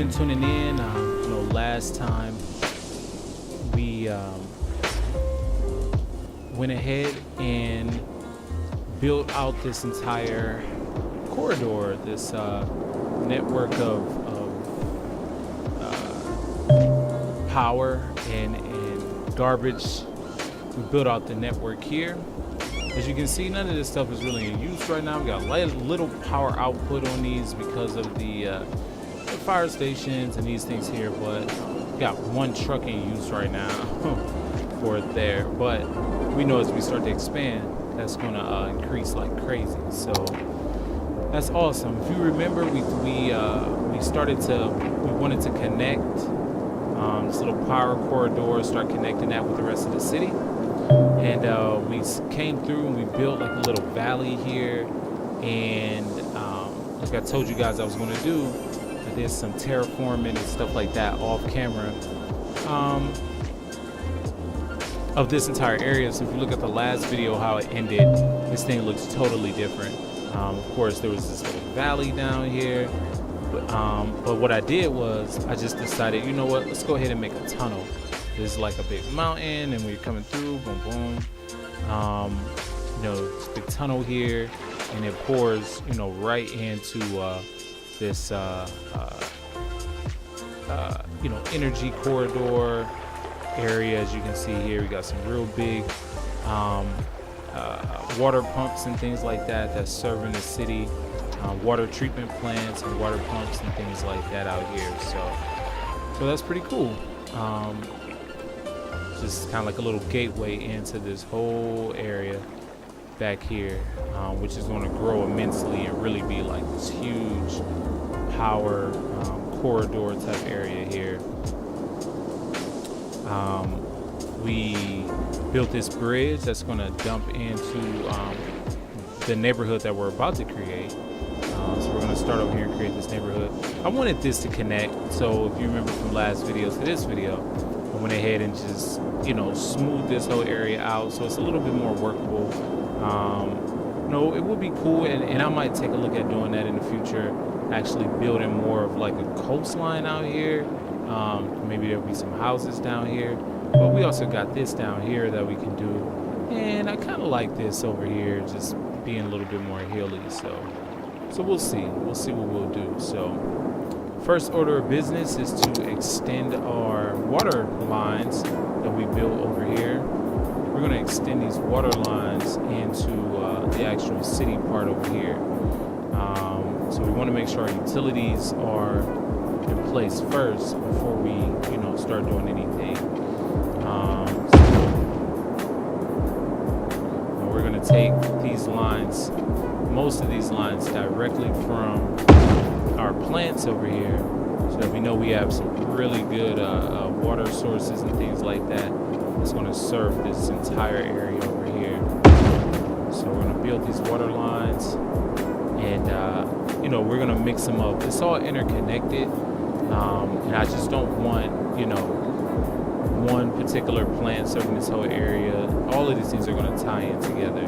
been tuning in, last time we went ahead and built out this entire corridor, this network of power and garbage. We built out the network here. As you can see, none of this stuff is really in use right now. We got little power output on these because of the fire stations and these things here, but we got one truck in use right now for it there. But we know as we start to expand, that's going to increase like crazy. So that's awesome. If you remember, we wanted to connect this little power corridor, start connecting that with the rest of the city. And we came through and we built like a little valley here. And like I told you guys I was going to do, I did some terraforming and stuff like that off camera of this entire area. So if you look at the last video, how it ended, this thing looks totally different. Of course, there was this little valley down here. But what I did was I just decided, you know what, let's go ahead and make a tunnel. There's like a big mountain and we're coming through, boom, boom. This big tunnel here, and it pours, right into this, energy corridor area. As you can see here, we got some real big water pumps and things like that that's serving the city. Water treatment plants and water pumps and things like that out here. So that's pretty cool. Just kind of like a little gateway into this whole area back here, which is going to grow immensely and really be like this huge power corridor type area here. We built this bridge that's going to dump into the neighborhood that we're about to create. So we're going to start over here and create this neighborhood. I wanted this to connect, so if you remember from last video to this video, I went ahead and just smooth this whole area out so it's a little bit more workable. It would be cool, and I might take a look at doing that in the future, actually building more of like a coastline out here. Maybe there'll be some houses down here, but we also got this down here that we can do, and I kind of like this over here just being a little bit more hilly. So we'll see what we'll do. So first order of business is to extend our water lines that we built over here. We're going to extend these water lines into the actual city part over here. So we want to make sure our utilities are in place first before we, start doing anything. So we're going to take these lines, most of these lines, directly from our plants over here, so that we know we have some really good water sources and things like that that's going to serve this entire area over here. So we're going to build these water lines, and we're going to mix them up. It's all interconnected, and I just don't want one particular plant serving this whole area. All of these things are going to tie in together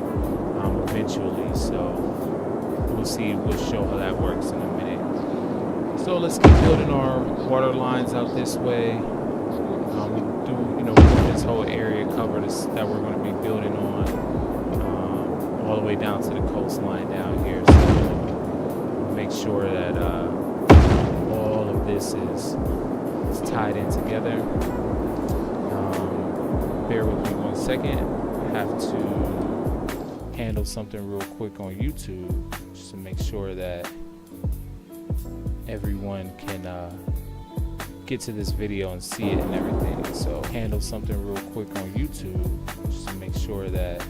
eventually. So we'll show how that works in a minute. So let's keep building our water lines out this way. We want this whole area covered that we're going to be building on, all the way down to the coastline down here. So we'll make sure that all of this is tied in together. Bear with me 1 second. I have to handle something real quick on YouTube just to make sure that everyone can get to this video and see it and everything. So handle something real quick on YouTube just to make sure that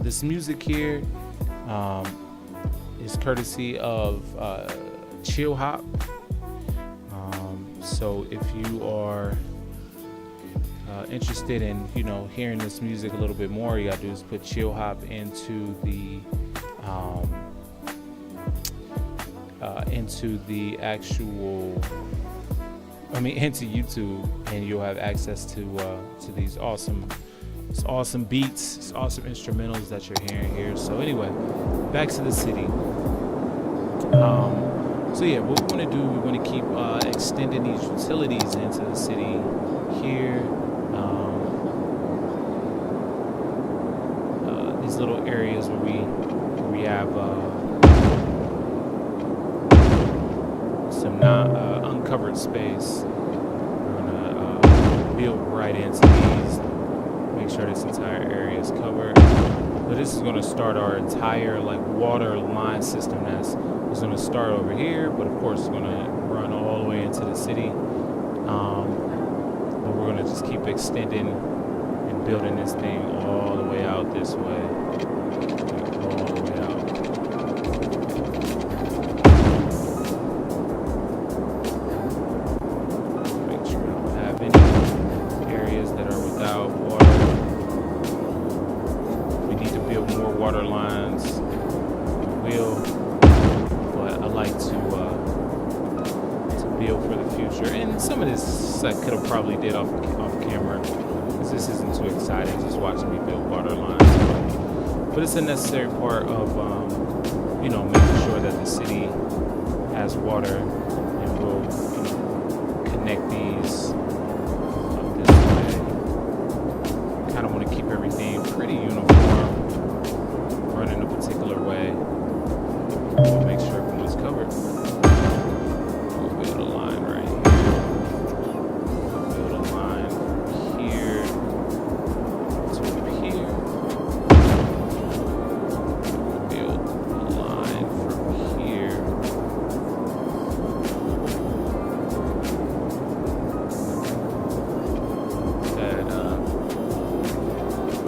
this music here is courtesy of Chill Hop. So if you are interested in hearing this music a little bit more, you gotta do is put Chill Hop into the actual into YouTube, and you'll have access to these awesome beats, these awesome instrumentals that you're hearing here. So anyway, back to the city. So yeah, what we want to do, we want to keep extending these utilities into the city here. These little areas where we have some uncovered space. We're gonna build right into these. Make sure this entire area is covered. But this is gonna start our entire like water line system that's gonna start over here, but of course it's gonna run all the way into the city. But we're gonna just keep extending and building this thing all the way out this way. All the way out. Make sure we don't have any areas that are without water. We need to build more water lines. We will. But I like to build for the future, and some of this I could have probably did off camera, because this isn't too exciting just watching me build water lines. But it's a necessary part of making sure that the city has water, and we'll connect these up this way. Kind of want to keep everything pretty uniform, running a particular way. We'll make sure everyone's covered. We'll build a line right here. We'll build a line here to up here. Build a line from here.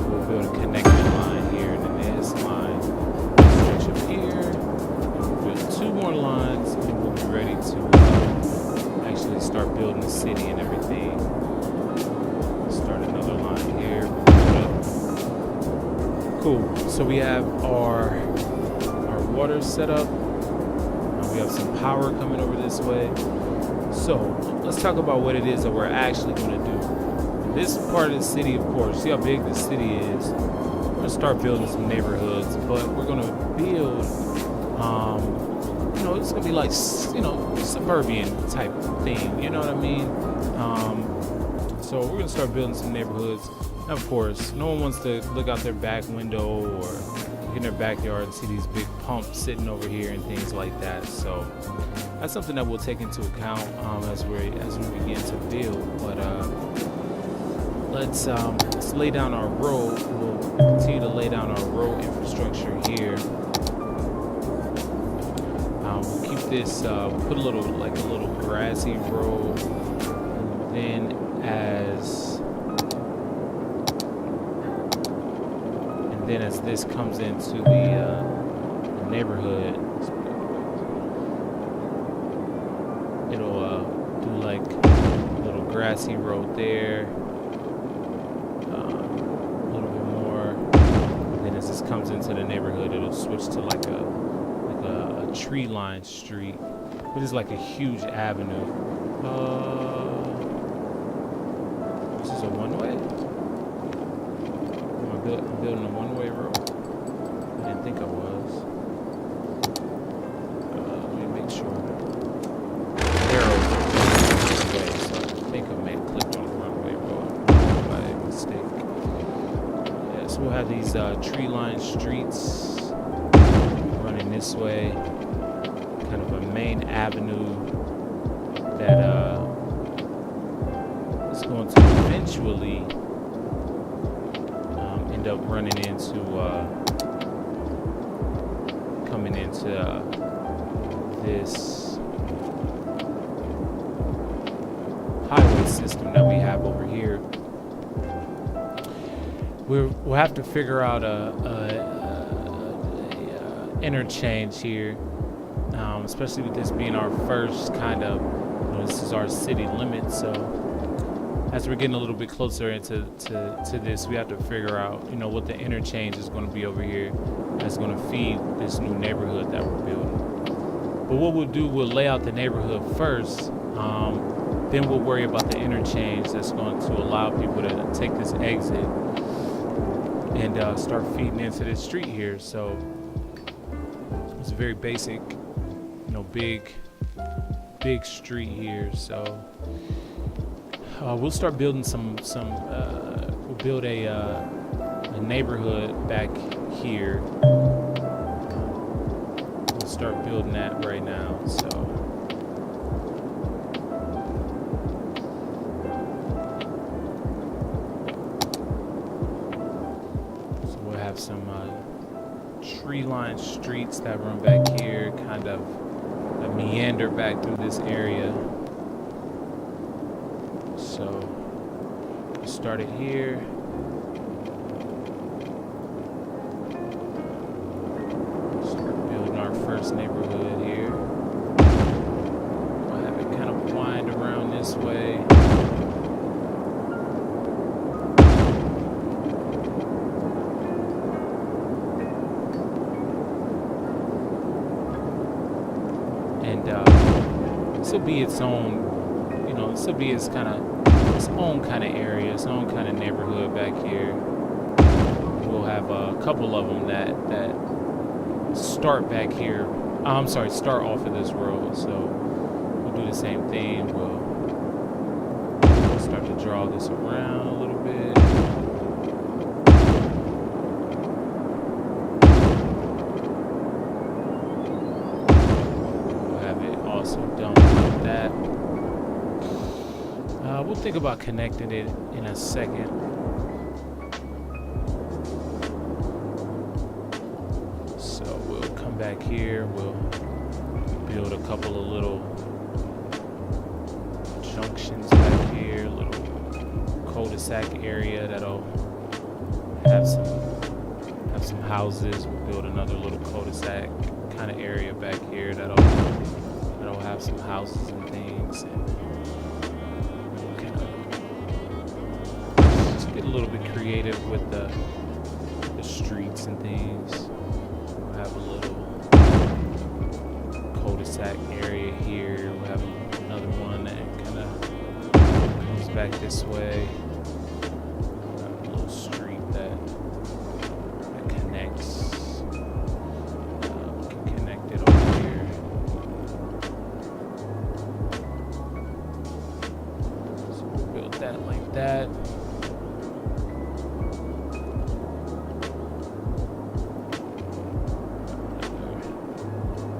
We'll build a connecting line here, and then this line stretch up here. Two more lines, and we'll be ready to actually start building the city and everything. Start another line here. Cool. So we have our water set up. We have some power coming over this way. So let's talk about what it is that we're actually going to do. In this part of the city, of course, see how big the city is. We're going to start building some neighborhoods, but we're going to build it's gonna be like, suburban type thing, you know what I mean? So we're gonna start building some neighborhoods. And of course, no one wants to look out their back window or look in their backyard and see these big pumps sitting over here and things like that. So that's something that we'll take into account as we begin to build. But let's lay down our road. We'll continue to lay down our road infrastructure here. We'll keep this, put a little grassy road, and then as this comes into the neighborhood, it'll do like a little grassy road there, a little bit more, and then as this comes into the neighborhood, it'll switch to like a tree line street, but it's like a huge avenue. This is a one-way? I'm building a one-way road? I didn't think I was. Let me make sure. Arrows are way, so I think I may have clicked on the one-way road by mistake. Yeah, so we'll have these tree-lined streets running this way. Kind of a main avenue that is going to eventually end up running into coming into this highway system that we have over here. We'll have to figure out a interchange here. Especially with this being our first kind of, this is our city limit. So as we're getting a little bit closer into this, we have to figure out, what the interchange is going to be over here that's going to feed this new neighborhood that we're building. But what we'll do, we'll lay out the neighborhood first, Then we'll worry about the interchange that's going to allow people to take this exit and start feeding into this street here. So it's a very basic, big street here. So we'll start building we'll build a neighborhood back here. We'll start building that right now. So we'll have some tree-lined streets that run back here, kind of meander back through this area. So we started here. Start building our first neighborhood here. We'll have it kind of wind around this way. And this will be its own, this will be its own kind of area, its own kind of neighborhood back here. We'll have a couple of them that start back here. Start off of this road. So we'll do the same thing. We'll start to draw this around a little bit. So done like that. We'll think about connecting it in a second. So we'll come back here. We'll build a couple of little junctions back here, little cul-de-sac area that'll have some houses. We'll build another little cul-de-sac kind of area back here that'll have some houses and things, and kind of just get a little bit creative with the streets and things. We'll have a little cul-de-sac area here. We'll have another one that kind of comes back this way. We'll have a little street that connects. We can connect it over here. That like that.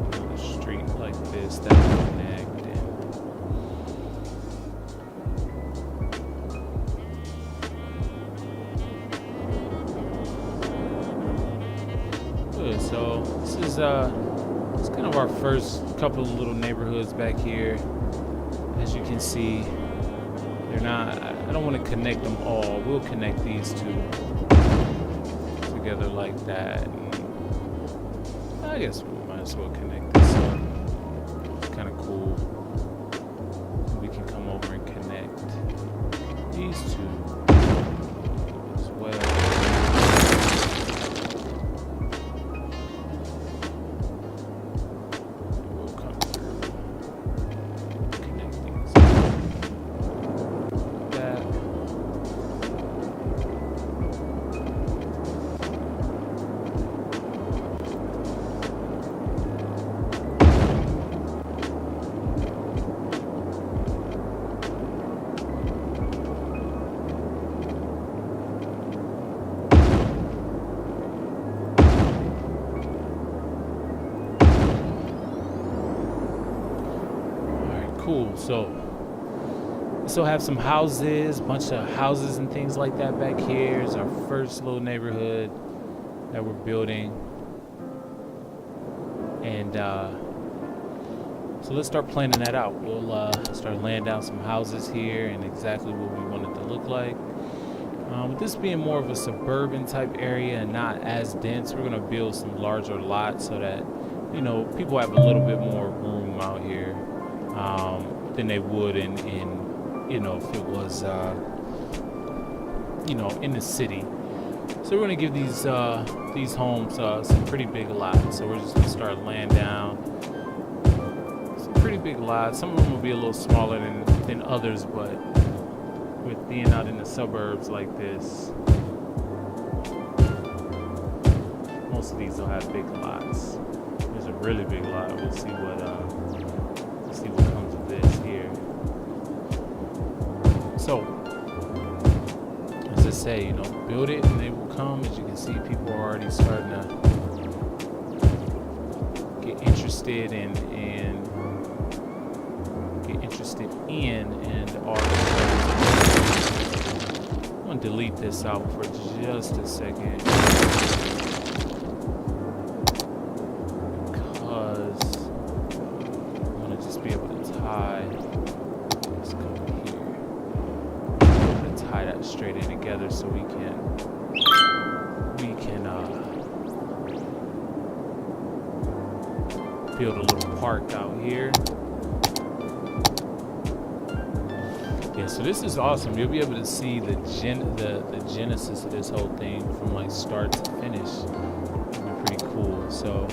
Another street like this that will connect. Good. So this is it's kind of our first couple of little neighborhoods back here. As you can see, they're not, I don't want to connect them all. We'll connect these two together like that. And I guess we might as well connect this up. It's kind of cool. We can come over and connect these two as well. We'll come through, connect these. Cool. So this will have some houses, bunch of houses and things like that back here. Is our first little neighborhood that we're building. And so let's start planning that out. We'll start laying down some houses here and exactly what we want it to look like. With this being more of a suburban type area and not as dense, we're going to build some larger lots so that, people have a little bit more room out here than they would in if it was, in the city. So we're going to give these homes some pretty big lots. So we're just going to start laying down some pretty pretty big lots. Some of them will be a little smaller than others, but with being out in the suburbs like this, most of these will have big lots. There's a really big lot. We'll see what comes of this here. So, as I say, you know, build it and they will come. As you can see, people are already starting to get interested and are. I'm gonna delete this out for just a second because I want to just be able to tie. Let's come here. Be able to tie that straight in together so we can build a little park out here. Yeah, so this is awesome. You'll be able to see the genesis of this whole thing from like start to finish. It'll be pretty cool. So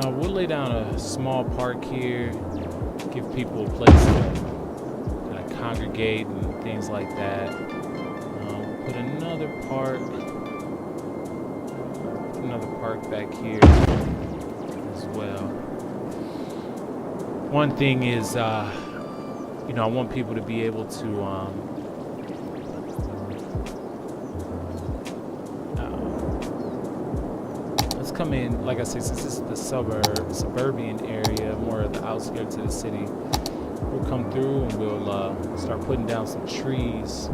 we'll lay down a small park here, give people a place to kind of congregate and things like that. Put another park back here as well. One thing is, you know, I want people to be able to let's come in, like I said, since this is the suburban area, more of the outskirts of the city, we'll come through and we'll start putting down some trees.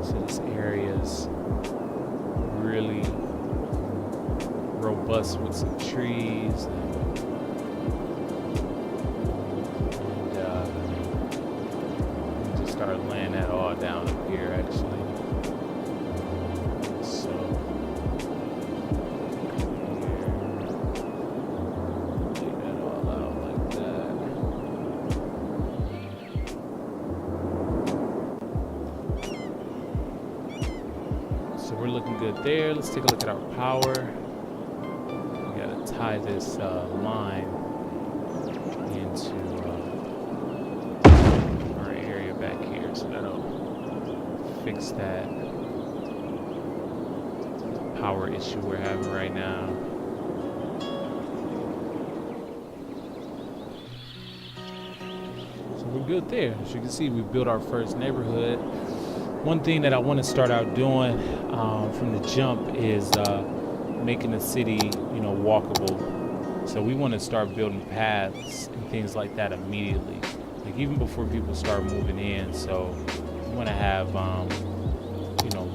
So this area is really robust with some trees. Start laying that all down up here actually. So here, lay that all out like that. So we're looking good there. Let's take a look at our power. We gotta tie this line into back here, so that'll fix that power issue we're having right now. So we're good there. As you can see, we built our first neighborhood. One thing that I want to start out doing from the jump is making the city, you know, walkable. So we want to start building paths and things like that immediately. Like even before people start moving in. So we want to have, you know,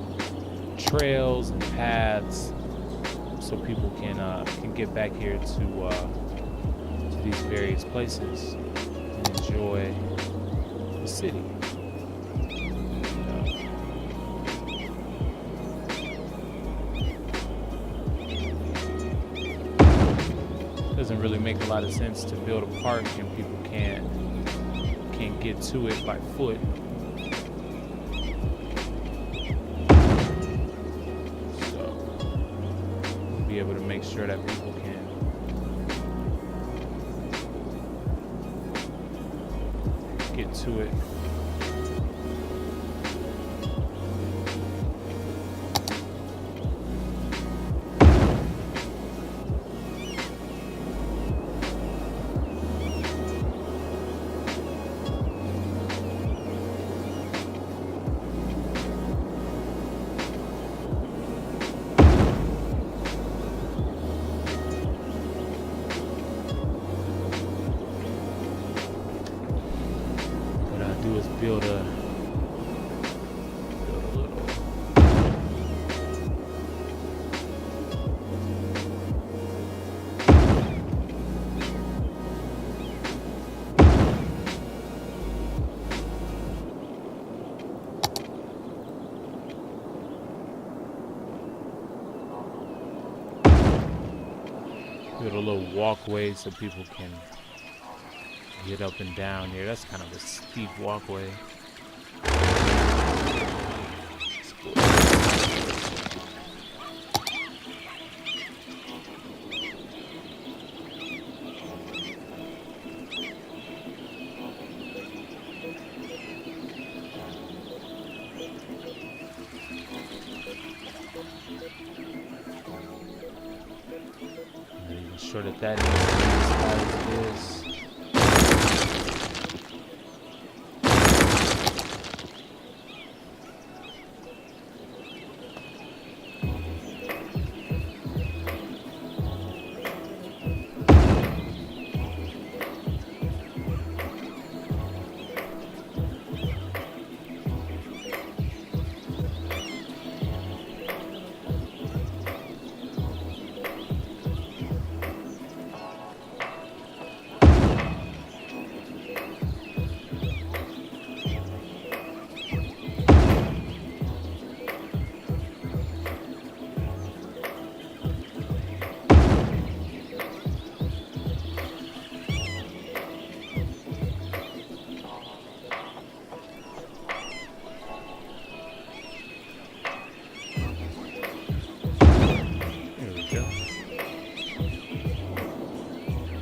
trails and paths so people can get back here to these various places and enjoy the city. Doesn't really make a lot of sense to build a park and people can't get to it by foot. So we'll be able to make sure that people can get to it. Do is build a little walkway so people can get up and down here. That's kind of a steep walkway. sure that that needs to be as high as it is.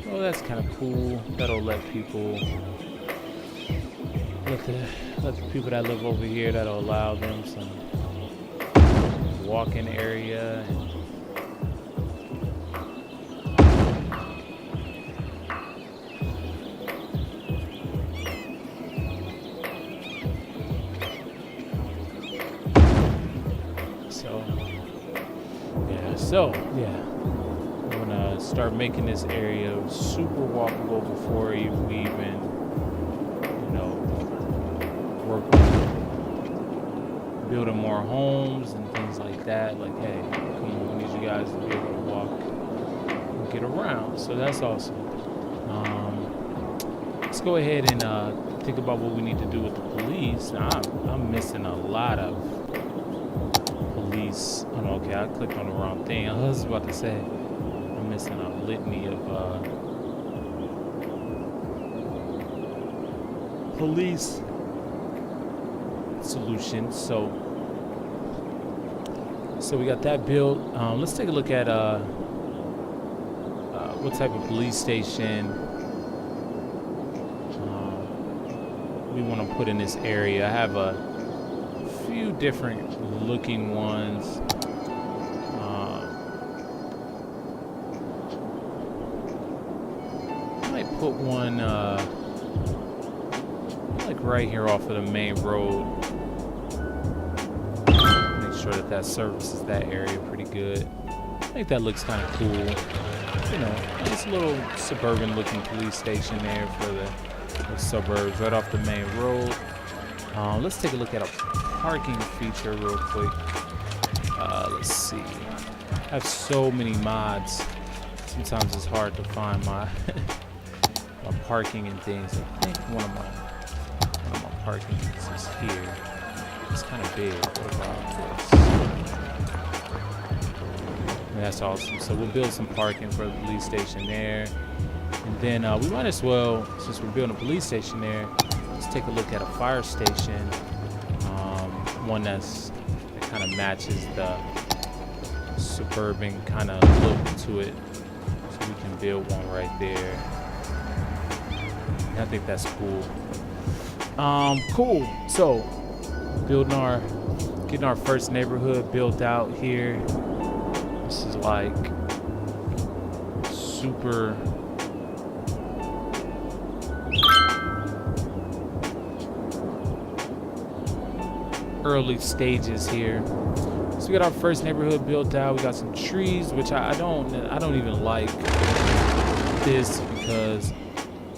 Oh, that's kind of cool. That'll let people, let the people that live over here, that'll allow them some walking area. So yeah, I'm gonna start making this area super walkable before we even, work on building more homes and things like that. Like, hey, come on, we need you guys to be able to walk and get around. So that's awesome. Let's go ahead and think about what we need to do with the police. Now, I'm missing a lot of police. Oh, okay, I clicked on the wrong thing. I was about to say I'm missing a litany of police solutions. So we got that built. Let's take a look at what type of police station we want to put in this area. I have a few different looking ones. I might put one like right here off of the main road. Make sure that services that area pretty good. I think that looks kind of cool. Nice little suburban looking police station there for the suburbs right off the main road. Let's take a look at a parking feature real quick. Let's see. I have so many mods. Sometimes it's hard to find my my parking and things. I think one of my parking is here. It's kind of big. What about this? That's awesome. So we'll build some parking for the police station there. And then we might as well, since we're building a police station there, let's take a look at a fire station. One that kind of matches the suburban kind of look to it. So we can build one right there. And I think that's cool. Cool. So getting our first neighborhood built out here. This is like super early stages here. So we got our first neighborhood built out. We got some trees, which I don't even like this because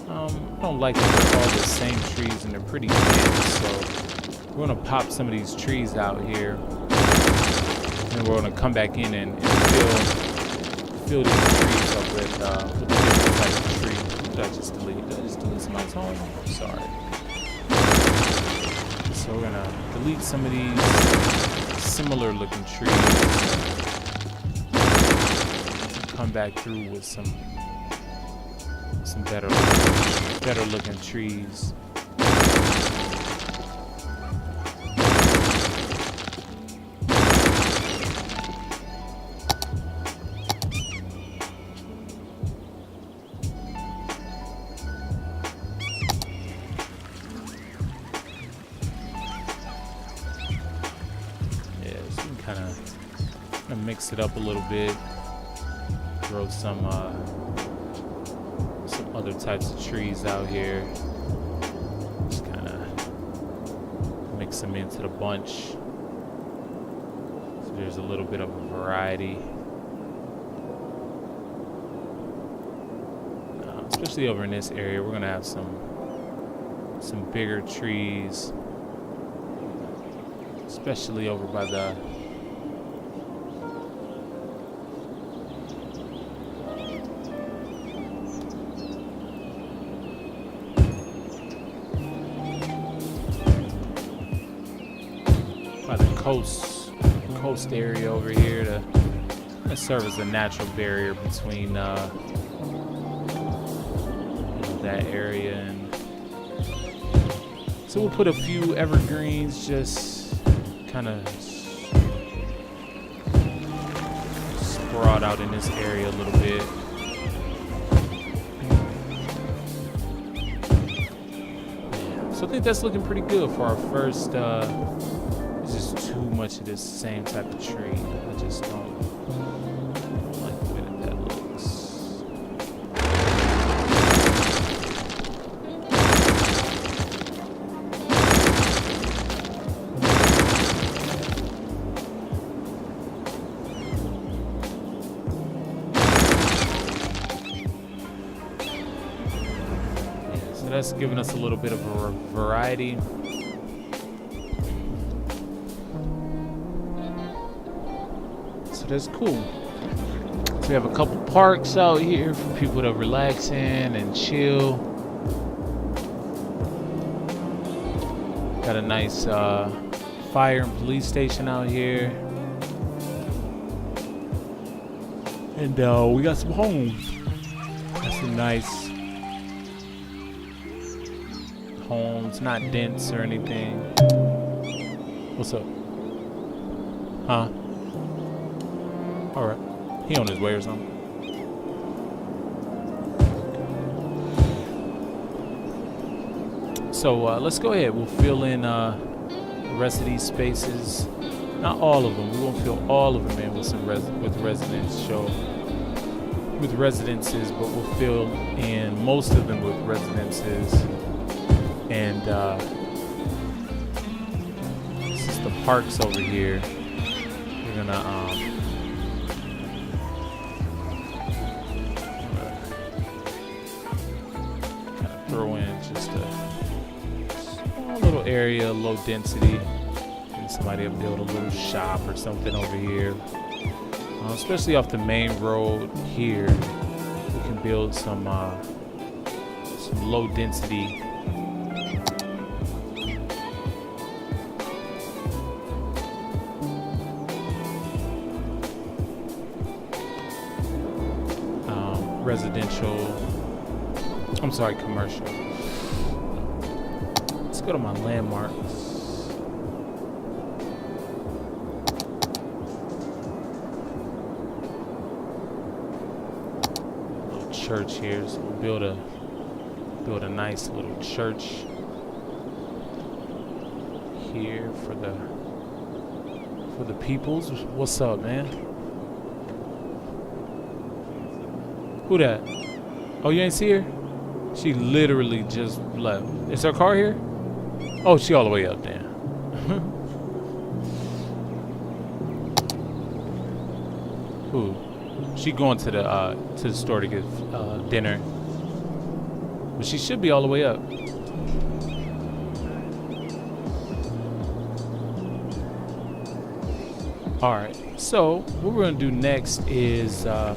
I don't like that they're all the same trees and they're pretty big. So we're gonna pop some of these trees out here, and we're gonna come back in and fill these trees up with different types of trees. Did I just delete somebody's home? I'm sorry. So we're gonna delete some of these similar looking trees. Come back through with some better looking trees. Mix it up a little bit. grow some other types of trees out here. Just kind of mix them into the bunch. So there's a little bit of a variety. Especially over in this area, we're gonna have some bigger trees, especially over by the coast area over here to serve as a natural barrier between that area. And so we'll put a few evergreens just kind of sprout out in this area a little bit. Yeah. So I think that's looking pretty good for our first it's just too much of this same type of tree. I just don't like the way that looks. So that's giving us a little bit of a variety. So that's cool. So we have a couple parks out here for people to relax in and chill. Got a nice fire and police station out here. And we got some homes. Got some nice homes, not dense or anything. What's up? Huh? Alright. He on his way or something. So let's go ahead. We'll fill in the rest of these spaces. Not all of them. We won't fill all of them in with some residences, but we'll fill in most of them with residences. And this is the parks over here. We're gonna kind of throw in just a small little area, low density. And somebody will build a little shop or something over here. Especially off the main road here, we can build some low density commercial. Let's go to my landmarks. A little church here, so we'll build a nice little church here for the peoples. What's up, man? Who that? Oh, you ain't see her? She literally just left. Is her car here? Oh, she all the way up there. Who? She going to the store to get dinner. But she should be all the way up. Alright, so what we're gonna do next is we're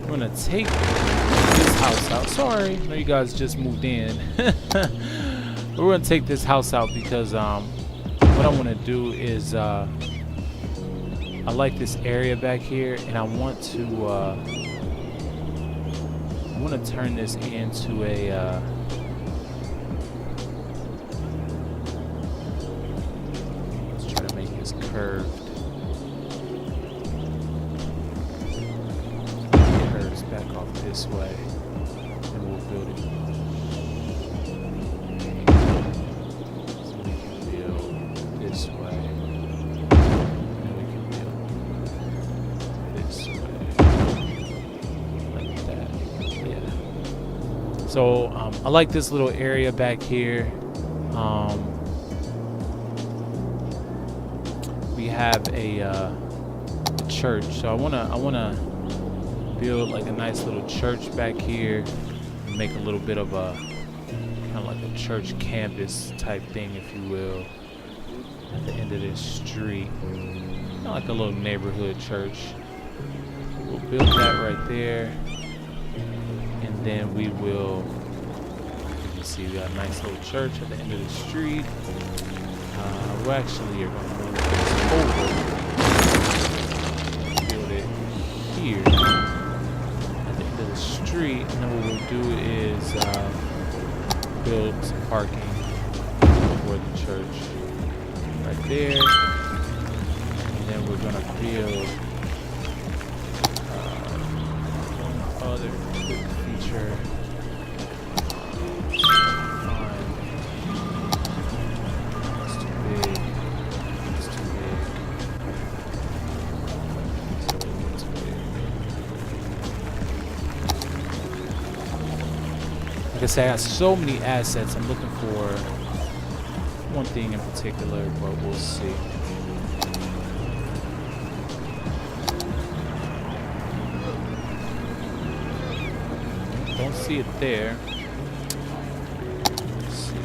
gonna take this house out. Sorry, I know you guys just moved in. We're gonna take this house out because what I want to do is I like this area back here, and I want to turn this into a let's try to make this curved. Back off this way, and we'll build it. So we can build this way, and we can build this way. So I like this little area back here. We have a church, so I wanna build like a nice little church back here, and make a little bit of a kind of like a church campus type thing, if you will, at the end of this street, kind of like a little neighborhood church. We'll build that right there, and then we will. You see, we got a nice little church at the end of the street. We actually are going to move this over, build it here at the end of the street, and then what we'll do is build some parking for the church right there, and then we're going to build one other quick feature. Like I say, I got so many assets. I'm looking for one thing in particular, but we'll see. Don't see it there. Let's see.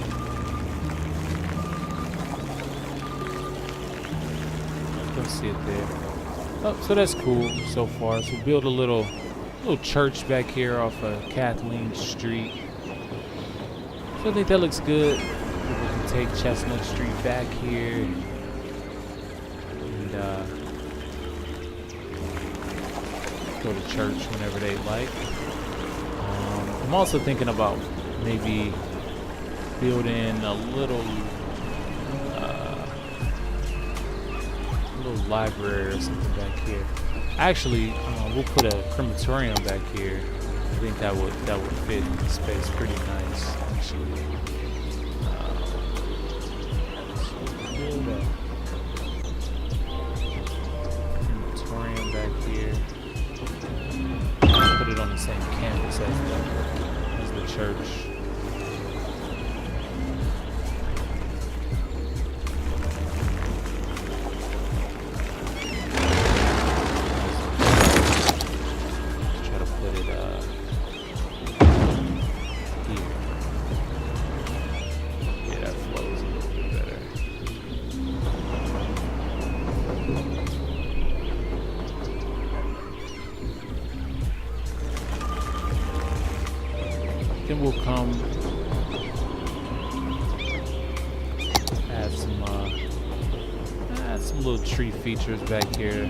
Don't see it there. Oh, so that's cool so far. So build a little church back here off of Kathleen Street. So I think that looks good. We can take Chestnut Street back here and go to church whenever they like. I'm also thinking about maybe building a little library or something back here. Actually, we'll put a crematorium back here. I think that would fit the space pretty nice, actually. So build a crematorium back here. Put it on the same campus as the church. Then we'll come add some little tree features back here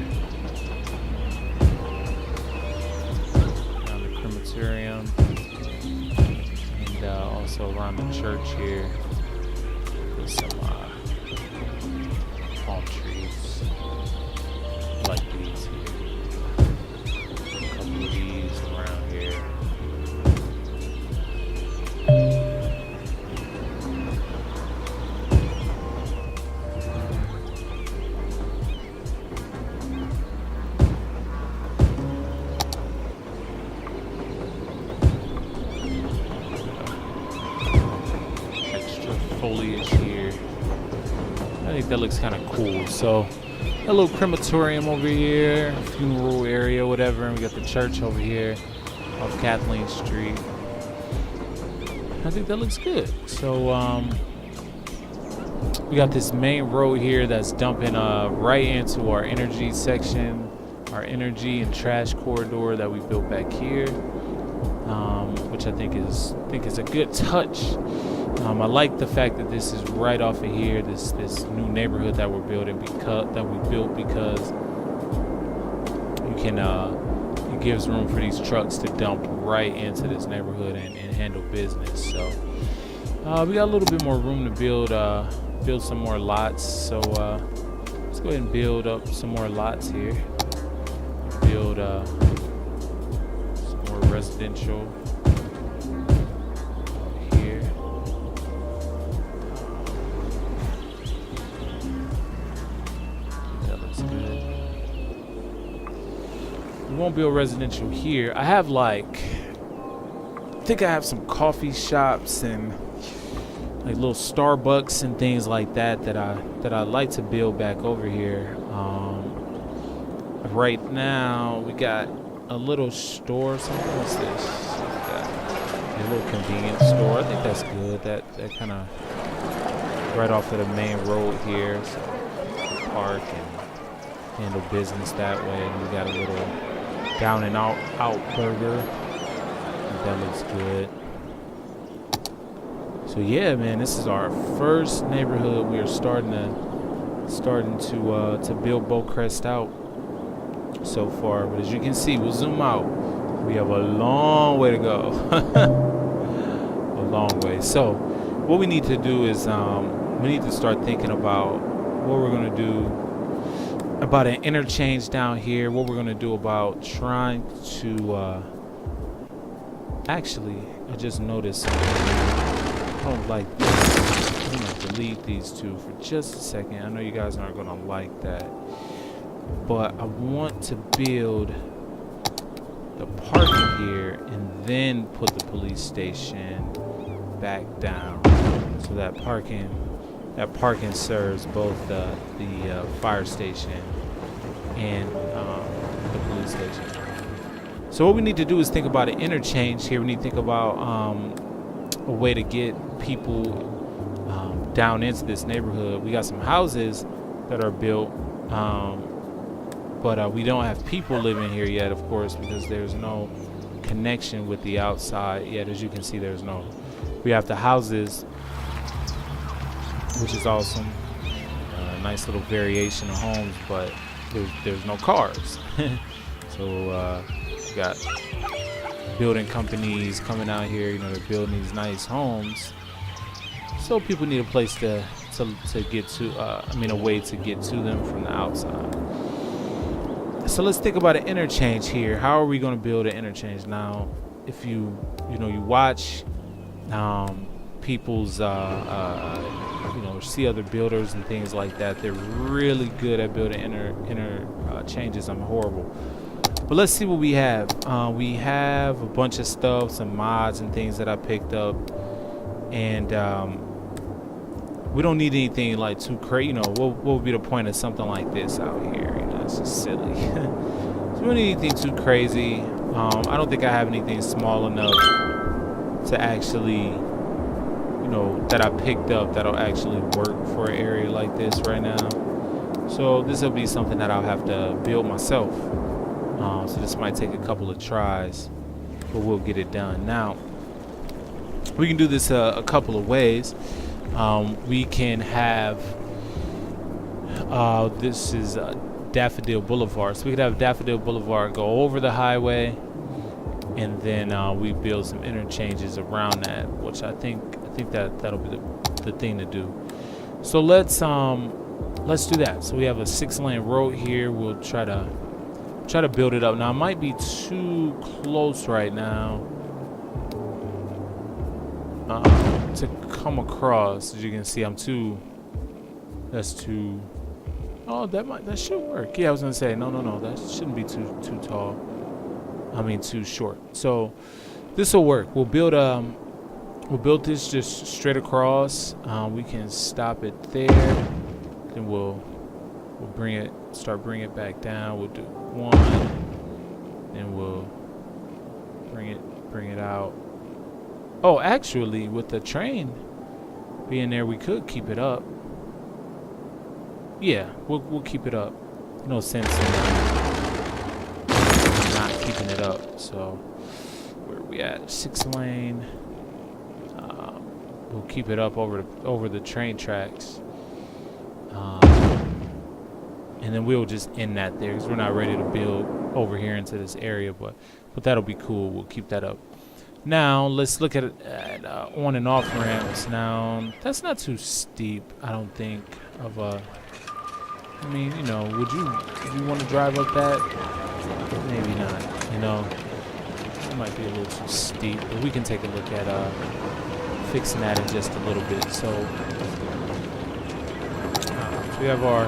around the crematorium, and also around the church here with some palm trees like these here. A couple of these around here. Foliage here. I think that looks kind of cool. So a little crematorium over here, funeral area, whatever, and we got the church over here off Kathleen Street. I think that looks good. So we got this main road here that's dumping right into our energy section, our energy and trash corridor that we built back here, which I think is a good touch. I like the fact that this is right off of here, this new neighborhood that we're building, because it gives room for these trucks to dump right into this neighborhood and handle business. So we got a little bit more room to build some more lots. So let's go ahead and build up some more lots here. Build some more residential. We won't build residential here. I have like think I have some coffee shops and like little Starbucks and things like that that I like to build back over here. Right now we got a little store or something. What's this? We got a little convenience store. I think that's good. That kind of right off of the main road here. So park and handle business that way. And we got a little down and out burger. That looks good. So yeah, man, this is our first neighborhood. We are starting to build Beaucrest out so far. But as you can see, we'll zoom out. We have a long way to go. A long way. So what we need to do is we need to start thinking about what we're going to do about an interchange down here. What we're going to do about trying to actually, I just noticed something. I don't like this. I'm going to delete these two for just a second. I know you guys aren't going to like that. But I want to build the parking here and then put the police station back down. So that parking serves both the fire station and the police station. So what we need to do is think about an interchange here. We need to think about a way to get people down into this neighborhood. We got some houses that are built, but we don't have people living here yet, of course, because there's no connection with the outside yet. As you can see, we have the houses, which is awesome. Nice little variation of homes, but there's no cars. So we got building companies coming out here, they're building these nice homes. So people need a place to get to, a way to get to them from the outside. So let's think about an interchange here. How are we going to build an interchange? Now, if you watch people's, see other builders and things like that, they're really good at building interchanges. I'm horrible. But let's see what we have. We have a bunch of stuff, some mods and things that I picked up, and we don't need anything like too crazy. What would be the point of something like this out here? It's just silly. So we don't need anything too crazy. I don't think I have anything small enough to actually, that I picked up that'll actually work for an area like this right now. So this will be something that I'll have to build myself. So this might take a couple of tries, but we'll get it done. Now, we can do this a couple of ways. We can have, this is Daffodil Boulevard. So we could have Daffodil Boulevard go over the highway, and then we build some interchanges around that, which I think that'll be the thing to do. So let's do that. So we have a 6-lane road here. We'll try to build it up. Now, it might be too close right now to come across. As you can see, that's too. Oh, that should work. Yeah, I was gonna say no, that shouldn't be too tall. Too short. So this will work. We'll build this just straight across. We can stop it there. Then we'll start bringing it back down. We'll do one, and we'll bring it out. Oh, actually, with the train being there, we could keep it up. Yeah, we'll keep it up. No sense in not keeping it up. So where are we at? 6-lane. We'll keep it up over the train tracks. And then we'll just end that there because we're not ready to build over here into this area, but that'll be cool. We'll keep that up. Now let's look at on and off ramps. Now that's not too steep, I don't think. Would you want to drive up that? Maybe not. It might be a little too steep, but we can take a look at fixing that in just a little bit. So we have our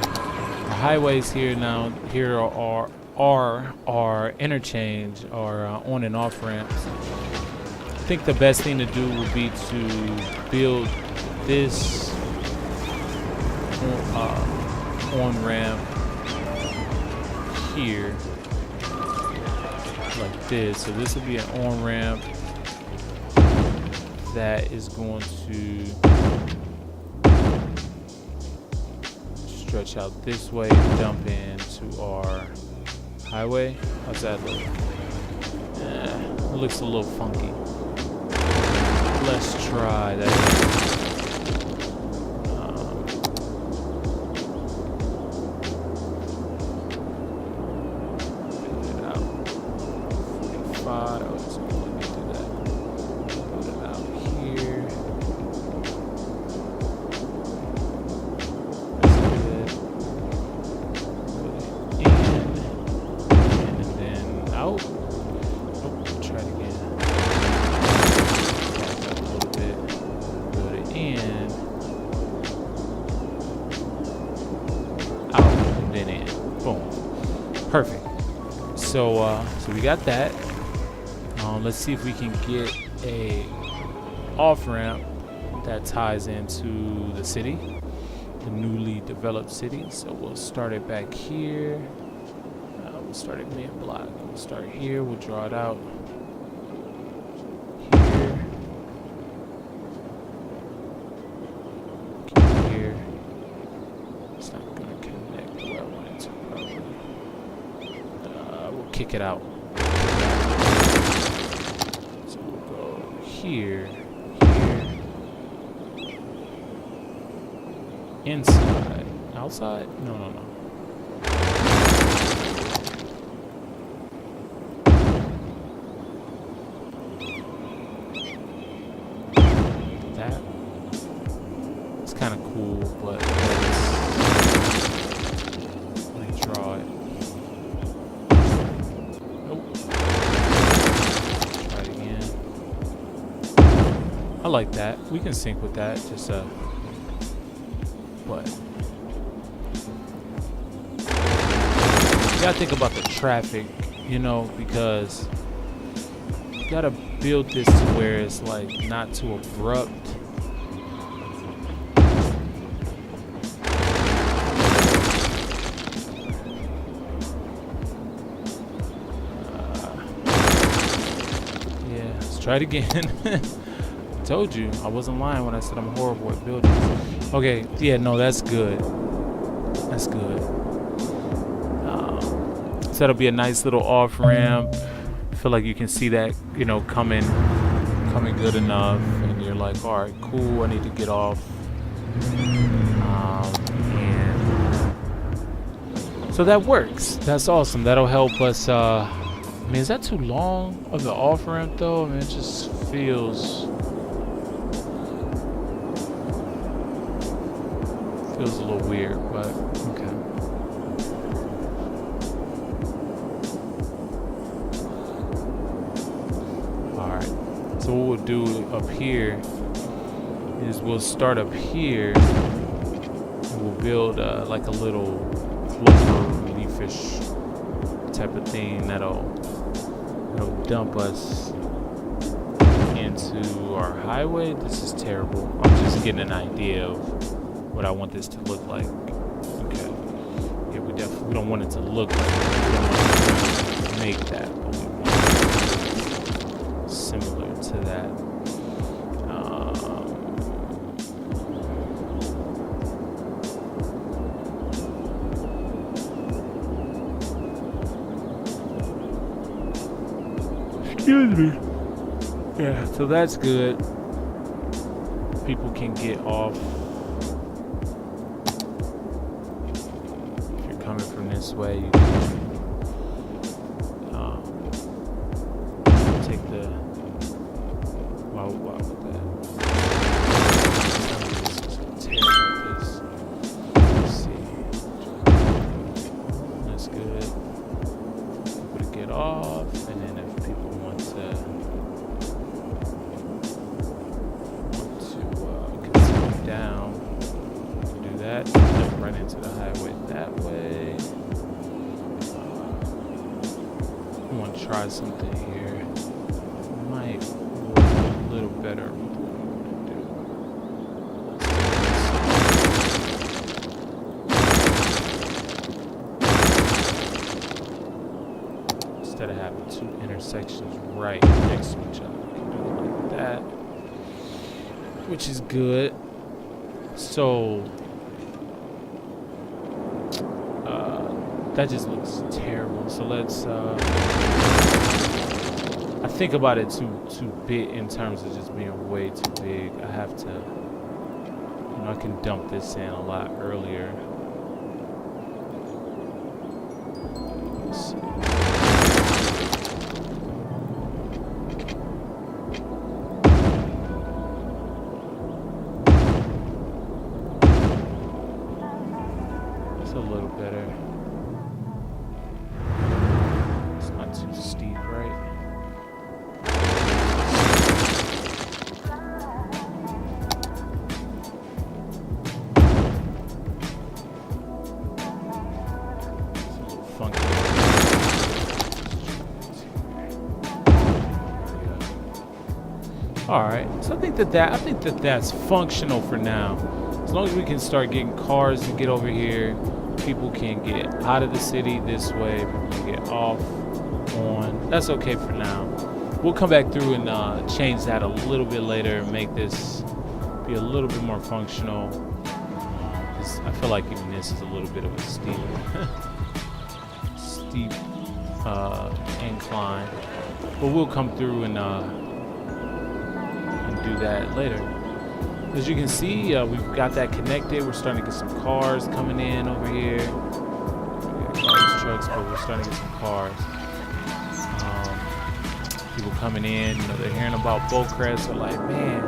highways here now. Here are our interchange, our on and off ramps. think the best thing to do would be to build this on ramp here like this. So this will be an on ramp that is going to stretch out this way and dump into our highway. How's that look? It looks a little funky. Let's try that. Perfect. So we got that. Let's see if we can get a off ramp that ties into the city, the newly developed city. So we'll start it back here. We'll start it mid block. We'll start here. We'll draw it out here. Here. It's not gonna connect where I want it to. Probably. We'll kick it out. So we'll go here, inside, outside? No. That. It's kind of cool, but let me draw it. I like that. We can sync with that. Just what? You gotta think about the traffic, you know, because you gotta build this to where it's like not too abrupt. Yeah, let's try it again. Told you I wasn't lying when I said I'm horrible at building. Okay, yeah, no, that's good. That's good. So that'll be a nice little off ramp. I feel like you can see that, you know, coming good enough, and you're like, all right, cool. I need to get off. And so that works. That's awesome. That'll help us. I mean, is that too long of the off ramp though? I mean, it just feels a little weird, but okay. Alright, so what we'll do up here is we'll start up here and we'll build like a little clover leafish type of thing that'll dump us into our highway. This is terrible. I'm just getting an idea of what I want this to look like. Okay. Yeah, we don't want it to look like it. We don't want to make that, but we want it similar to that. Excuse me. Yeah, so that's good. People can get off. Coming from this way, you can take the wow with that. Let's see. That's good. People to get off, and then if people want to continue down, do that. Jump right into the highway that way. I want to try something here. Might work. better. Instead of having two intersections right next to each other, we can do it like that, which is good. So that just looks terrible. So let's I think about it too big in terms of just being way too big. I have to, you know, I can dump this in a lot earlier. Let's see. It's a little better. It's not too steep, right? All right, so I think that's functional for now. As long as we can start getting cars to get over here, people can get out of the city this way, people can get off, on. That's okay for now. We'll come back through and change that a little bit later and make this be a little bit more functional. I feel like even this is a little bit of a steep incline, but we'll come through and do that later. As you can see, we've got that connected. We're starting to get some cars coming in over here. Garbage trucks, but we're starting to get some cars. People coming in, you know, they're hearing about Beaucrest. They're like, man,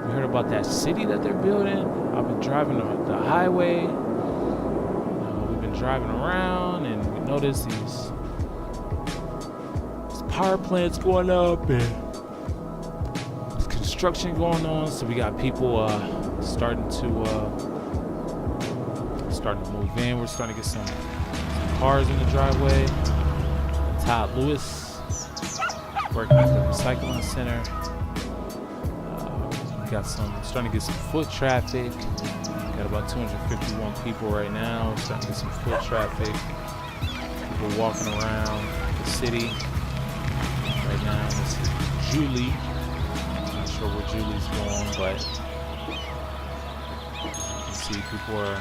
we heard about that city that they're building. I've been driving the highway. We've been driving around, and we noticed these power plants going up, and construction going on. So we got people starting to move in. We're starting to get some cars in the driveway. Todd Lewis working at the recycling center. We got starting to get some foot traffic. Got about 251 people right now. Starting to get some foot traffic. People walking around the city right now. This is Julie. Sure where Julie's going, but you can see people are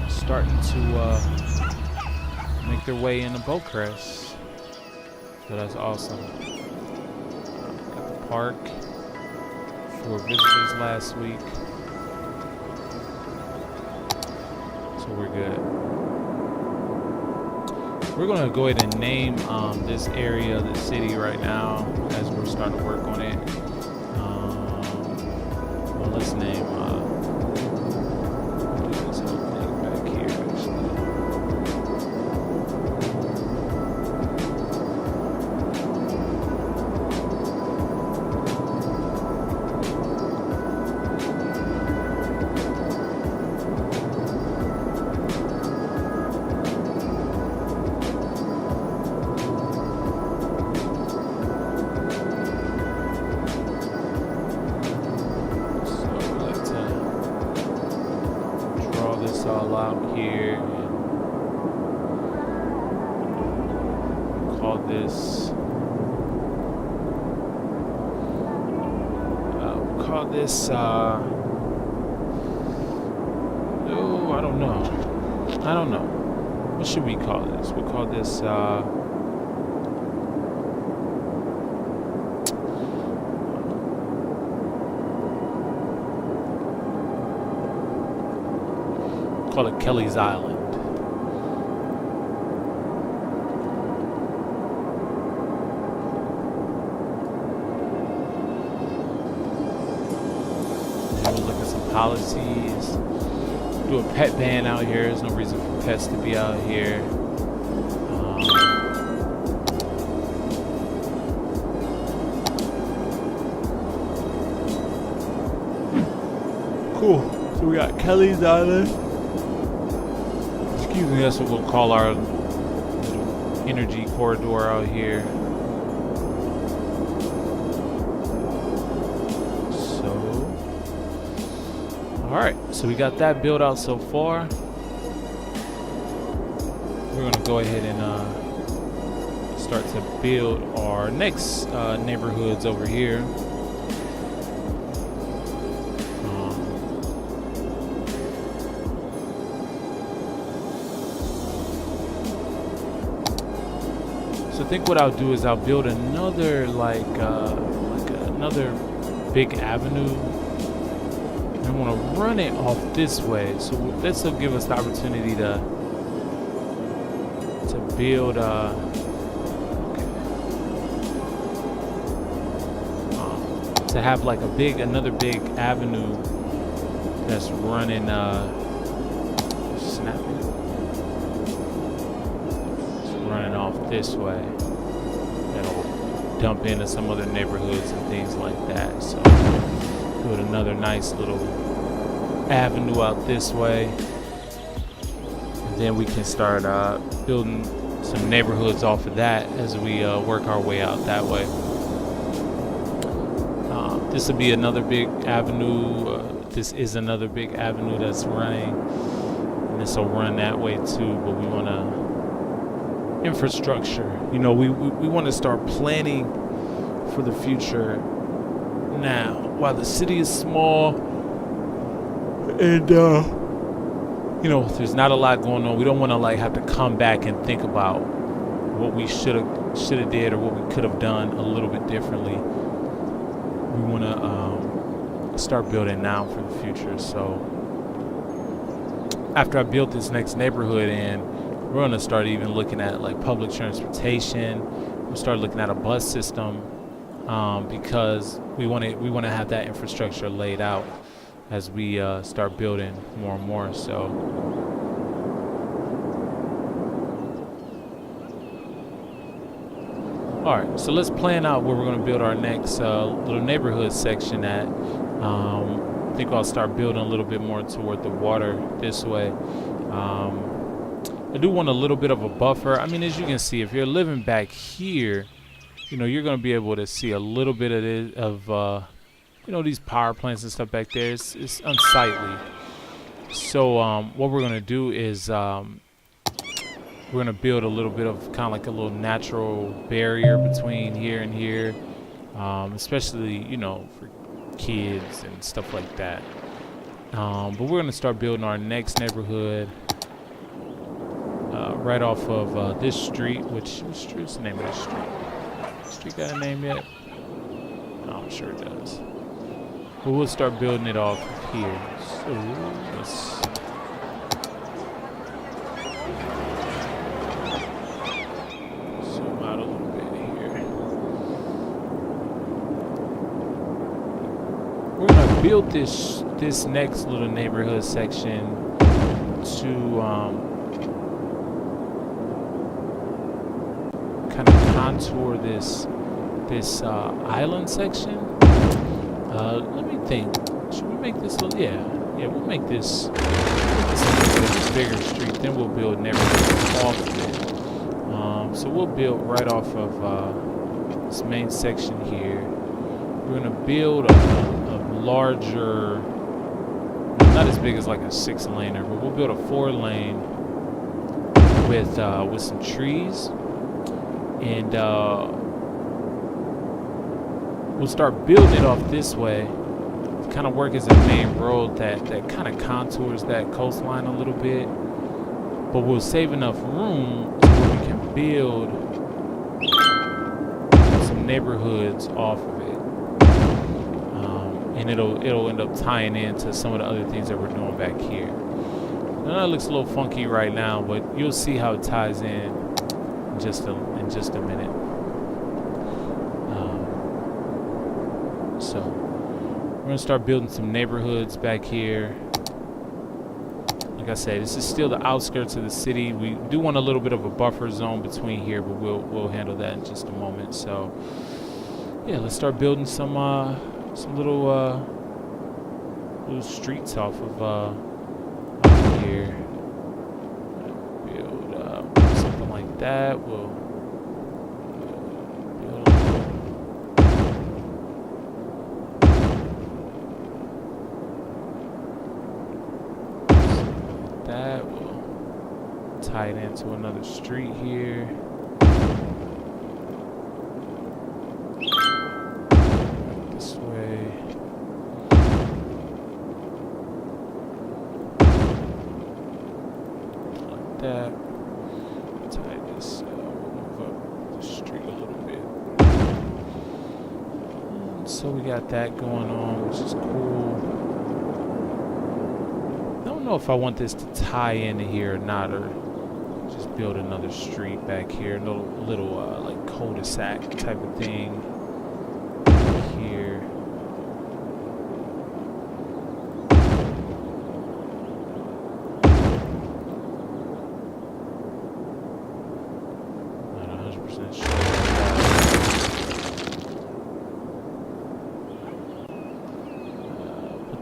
starting to make their way into Beaucrest, so that's awesome. Got the park for visitors last week, so we're good. We're going to go ahead and name this area, the city right now, as we're starting to work on it. Well, let's name do this whole thing back here, all out here and call this oh, I don't know. What should we call this? We'll call this call it Kelly's Island. We'll look at some policies. Do a pet ban out here. There's no reason for pets to be out here. Cool. So we got Kelly's Island. Excuse me, that's what we'll call our little energy corridor out here. Alright, so we got that built out so far. We're gonna go ahead and start to build our next neighborhoods over here. So I think what I'll do is I'll build another like another big avenue. I want to run it off this way, so this will give us the opportunity to build to have like another big avenue that's running snapping. It's running off this way. That'll dump into some other neighborhoods and things like that. So build another nice little avenue out this way, and then we can start building some neighborhoods off of that as we work our way out that way. This will be another big avenue. This is another big avenue that's running, and this will run that way too. But we want to infrastructure. You know, we want to start planning for the future now. While the city is small, and you know, there's not a lot going on. We don't want to like have to come back and think about what we should have did or what we could have done a little bit differently. We want to start building now for the future. So after I built this next neighborhood in, we're going to start even looking at like public transportation. We'll start looking at a bus system because we want to have that infrastructure laid out as we start building more and more. So all right, so let's plan out where we're going to build our next little neighborhood section at. I think I'll start building a little bit more toward the water this way. I do want a little bit of a buffer. I mean, as you can see, if you're living back here, you know, you're going to be able to see a little bit of you know, these power plants and stuff back there. It's unsightly. So what we're going to do is we're going to build a little bit of kind of like a little natural barrier between here and here, especially, you know, for kids and stuff like that. But we're going to start building our next neighborhood right off of this street. Which street's the name of this street? Street got a name yet? No, I'm sure it does. But we'll start building it off here. So let's zoom out a little bit here. We're gonna build this next little neighborhood section to kind of contour this island section. Let me think. Should we make this little? Yeah, we'll make this a bigger street. Then we'll build neighborhoods off of it. So we'll build right off of this main section here. We're gonna build a larger, not as big as like a 6-laner, but we'll build a 4-lane with some trees, and we'll start building it off this way to kind of work as a main road that kind of contours that coastline a little bit, but we'll save enough room so we can build some neighborhoods off of it, and it'll end up tying into some of the other things that we're doing back here. I know it looks a little funky right now, but you'll see how it ties in just a minute. So we're gonna start building some neighborhoods back here. Like I said, this is still the outskirts of the city. We do want a little bit of a buffer zone between here, but we'll handle that in just a moment. So yeah, let's start building some little streets off of here. Build something like that. We'll build that. We'll tie it into another street here. This way. Like that. Tie this. We'll move up the street a little bit. So we got that going on, which is cool. I don't know if I want this to tie into here or not, or just build another street back here, little like cul-de-sac type of thing here. Not 100% sure.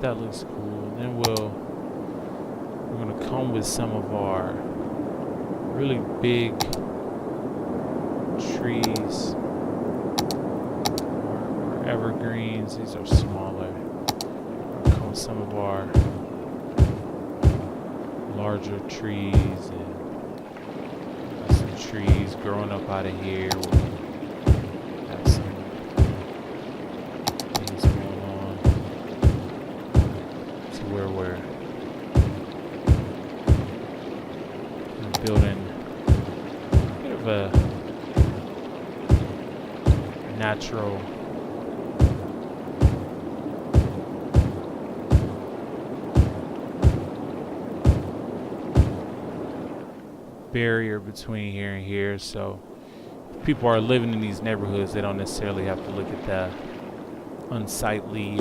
That looks cool. Then we're gonna come with some of our really big trees or evergreens. These are smaller. We're gonna come with some of our larger trees and some trees growing up out of here. We'll have some things going on to where we're building a bit of a natural barrier between here and here, so if people are living in these neighborhoods, they don't necessarily have to look at the unsightly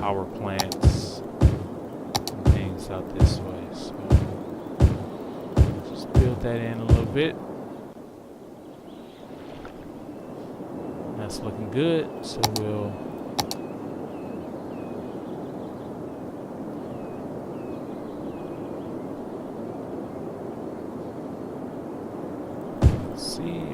power plants and things out this way. So just build that in a little bit. That's looking good. So we'll see.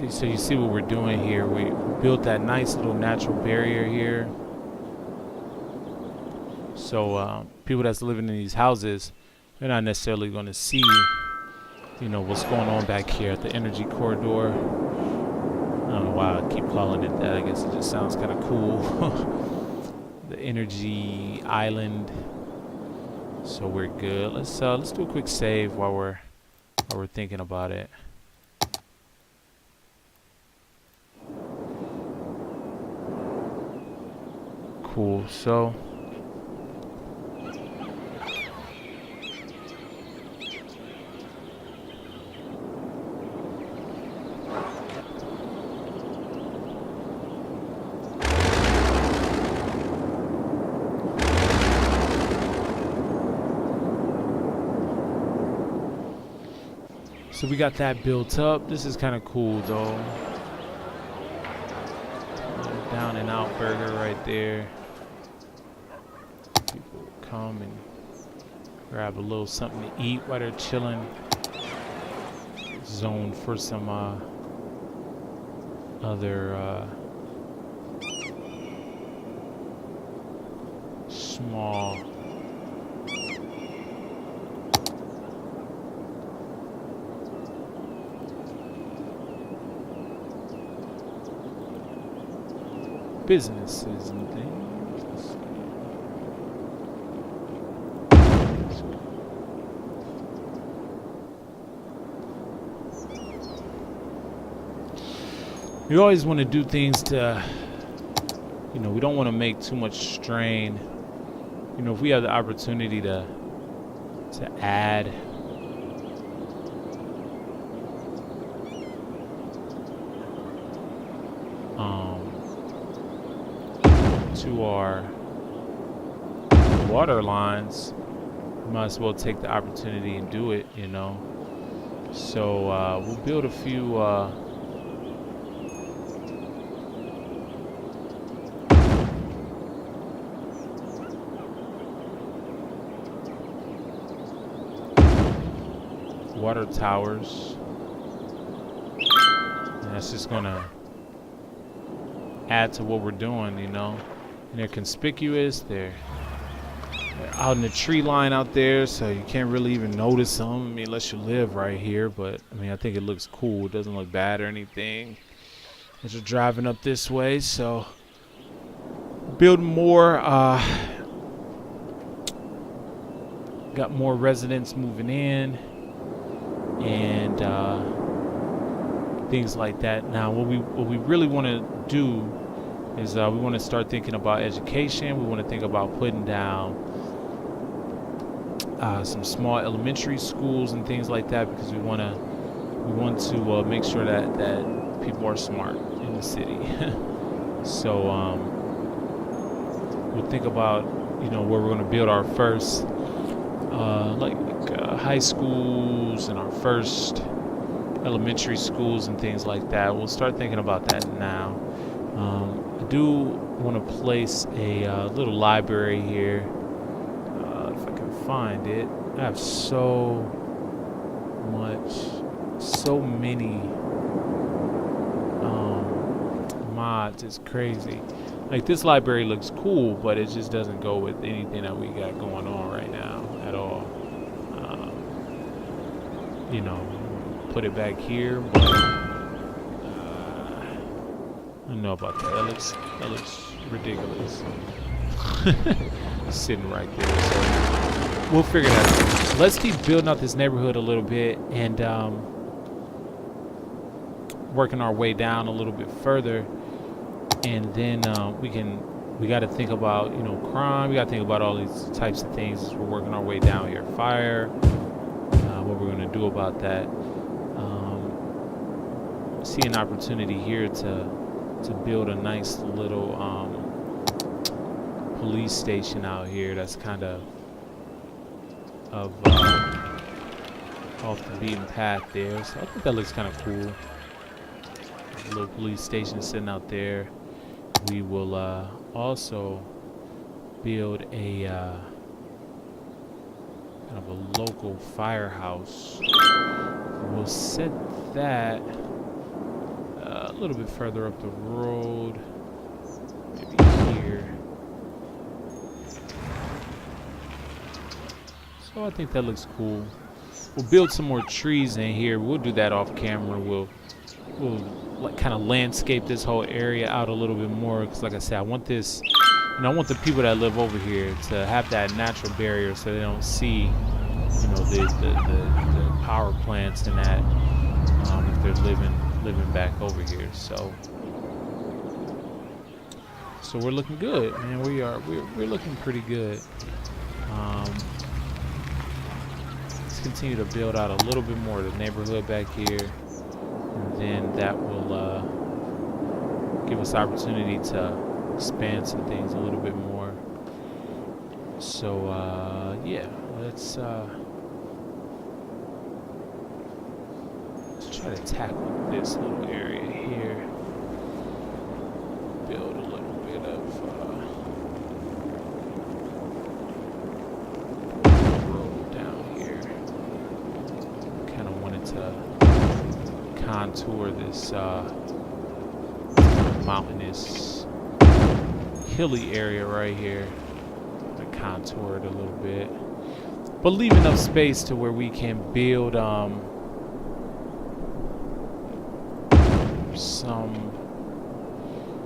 So you see what we're doing here. We built that nice little natural barrier here. So people that's living in these houses, they're not necessarily going to see, you know, what's going on back here at the energy corridor. I don't know why I keep calling it that. I guess it just sounds kind of cool. The energy island. So we're good. Let's do a quick save while we're thinking about it. Cool. So we got that built up. This is kind of cool though. Down and out burger right there. People come and grab a little something to eat while they're chilling. Zone for some other small businesses and things. We always want to do things to, you know, we don't want to make too much strain. You know, if we have the opportunity to add to our water lines, might as well take the opportunity and do it, you know. So we'll build a few water towers. And that's just gonna add to what we're doing, you know. And they're conspicuous. They're out in the tree line out there, so you can't really even notice them. I mean, unless you live right here. But I mean, I think it looks cool. It doesn't look bad or anything as you're driving up this way. So build more. Got more residents moving in and things like that. Now, what we really want to do is we want to start thinking about education. We want to think about putting down some small elementary schools and things like that, because we want to make sure that people are smart in the city. So we'll think about, you know, where we're going to build our first high schools and our first elementary schools and things like that. We'll start thinking about that now. I do want to place a little library here, if I can find it. I have so many mods. It's crazy. Like, this library looks cool, but it just doesn't go with anything that we got going on right now at all. You know, put it back here, but I don't know about that. That looks ridiculous. Sitting right there. So we'll figure that out. Let's keep building out this neighborhood a little bit and working our way down a little bit further. And then we got to think about, you know, crime. We got to think about all these types of things as we're working our way down here. Fire, what we're going to do about that. See an opportunity here to build a nice little police station out here that's kind of off the beaten path there. So I think that looks kind of cool. A little police station sitting out there. We will also build a kind of a local firehouse. We'll set that a little bit further up the road, maybe here. So I think that looks cool. We'll build some more trees in here. We'll do that off camera. We'll like kind of landscape this whole area out a little bit more, because like I said, I want this, you know, I want the people that live over here to have that natural barrier so they don't see, you know, the power plants and that if they're living back over here. So we're looking good, man. We're looking pretty good. Let's continue to build out a little bit more of the neighborhood back here. And then that will give us opportunity to expand some things a little bit more. So yeah, let's try to tackle this little area here. Build a little bit of road down here. Kind of wanted to contour this mountainous, hilly area right here. I contour it a little bit, but leave enough space to where we can build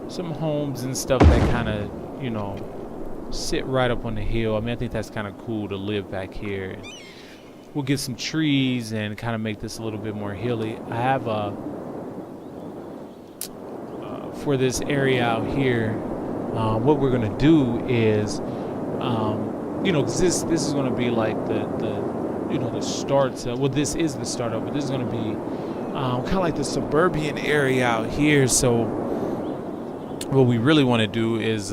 some homes and stuff that kind of, you know, sit right up on the hill. I mean, I think that's kind of cool to live back here. We'll get some trees and kind of make this a little bit more hilly. I have for this area out here, what we're gonna do is, you know, 'cause this is gonna be like the you know, the start. Well, this is the startup, but this is gonna be kind of like the suburban area out here. So what we really want to do is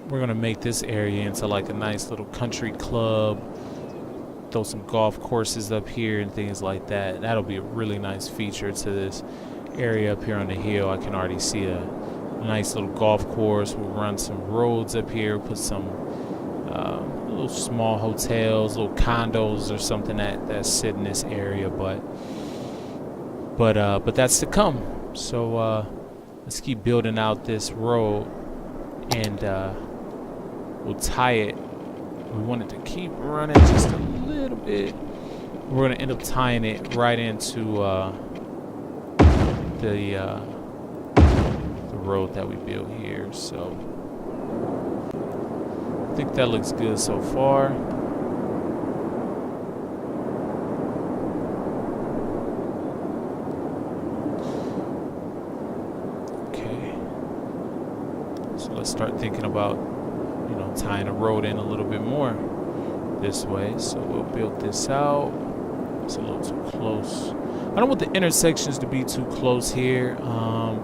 we're gonna make this area into like a nice little country club. Throw some golf courses up here and things like that. That'll be a really nice feature to this area up here on the hill. I can already see a nice little golf course. We'll run some roads up here, put some little small hotels, little condos or something that sit in this area. But that's to come. So let's keep building out this road, and we'll tie it. We want it to keep running just a little bit. We're gonna end up tying it right into the road that we built here. So I think that looks good so far. Okay, so let's start thinking about, you know, tying the road in a little bit more this way. So we'll build this out. It's a little too close. I don't want the intersections to be too close here. I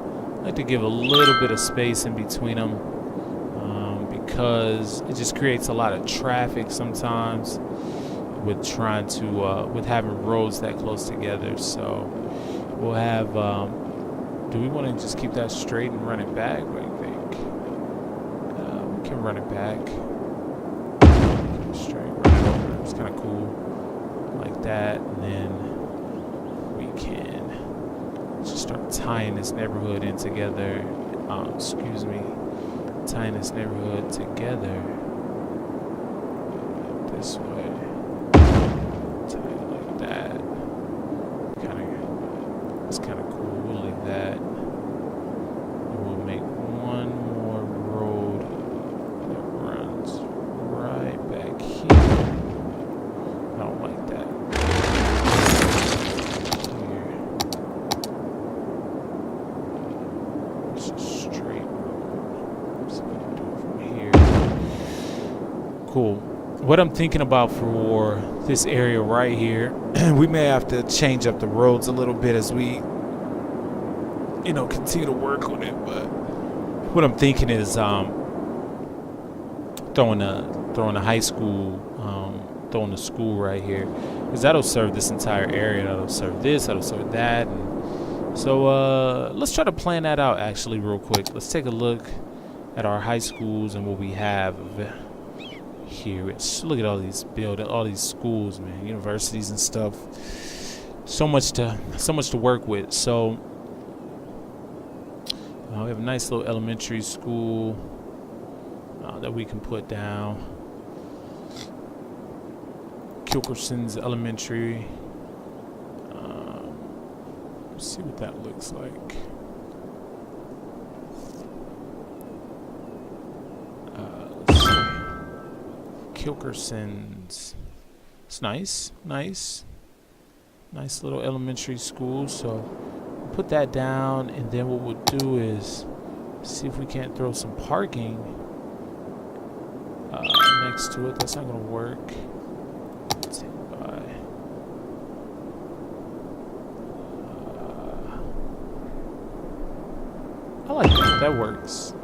like to give a little bit of space in between them, because it just creates a lot of traffic sometimes with trying to with having roads that close together. So we'll have do we want to just keep that straight and run it back? What do you think? We can run it back straight, run it over. It's kind of cool like that. And then we can just start tying this neighborhood in together. Excuse me, tying this neighborhood together this way. Tie it like that. It's kind of cool. We'll leave that. And we'll make one more road that runs right back here. I don't like that. Cool. What I'm thinking about for this area right here, we may have to change up the roads a little bit as we, you know, continue to work on it. But what I'm thinking is throwing a high school, throwing a school right here, because that'll serve this entire area. That'll serve this. That'll serve that. And so let's try to plan that out actually real quick. Let's take a look at our high schools and what we have here. Look at all these all these schools, man, universities and stuff. So much to work with. So we have a nice little elementary school that we can put down. Kilkerson's Elementary. Let's see what that looks like. Kilkerson's. It's nice little elementary school. So we'll put that down, and then what we'll do is see if we can't throw some parking next to it. That's not gonna work. I like that. That works.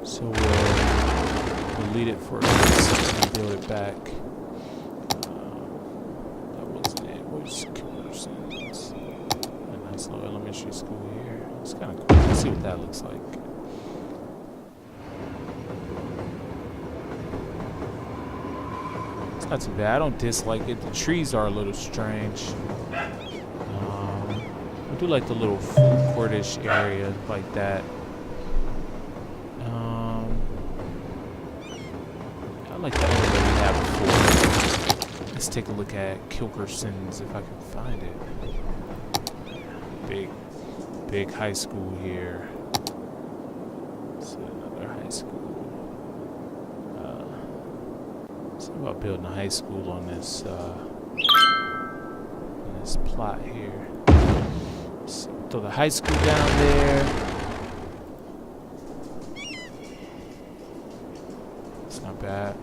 So we'll delete it for a second and build it back. That wasn't it. Where's Kilkerson's? A nice little elementary school here. It's kind of cool. Let's see what that looks like. It's not too bad. I don't dislike it. The trees are a little strange. I do like the little food courtish area like that. I like that one that we had before. Let's take a look at Kilkerson's if I can find it. Big high school here. Let's see another high school. Let's think about building a high school on this plot here. So throw the high school down there. It's not bad.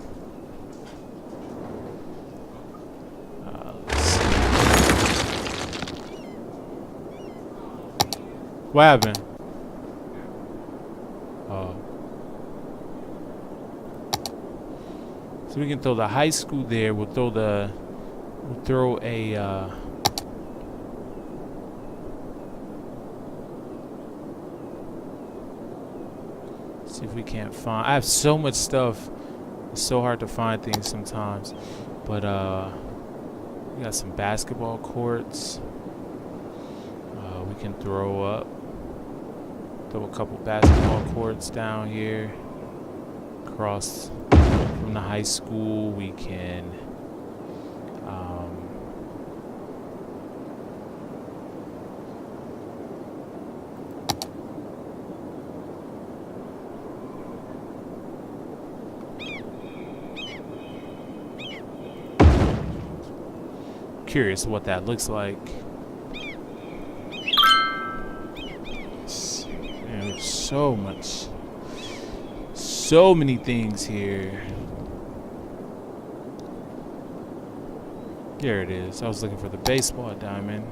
Let's see. What happened? Oh. So we can throw the high school there. We'll throw a see if we can't find. I have so much stuff. It's so hard to find things sometimes. But we got some basketball courts. We can throw a couple basketball courts down here. Across from the high school, we can curious what that looks like. Man, there's so many things here. There it is. I was looking for the baseball diamond,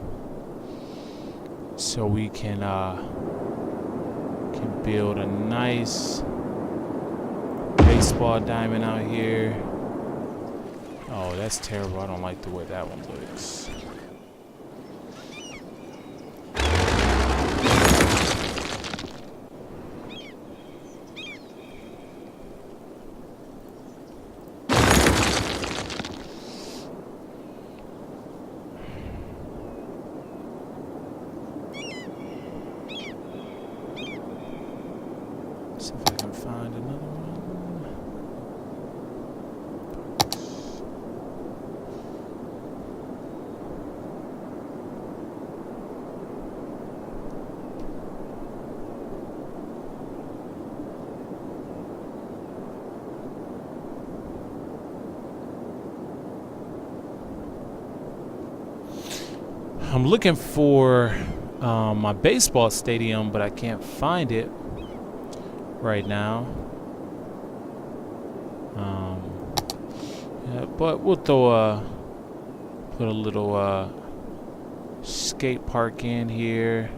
so we can build a nice baseball diamond out here. Oh, that's terrible. I don't like the way that one looks. See if I can find another one. I'm looking for my baseball stadium, but I can't find it right now. Yeah, but we'll put a little skate park in here.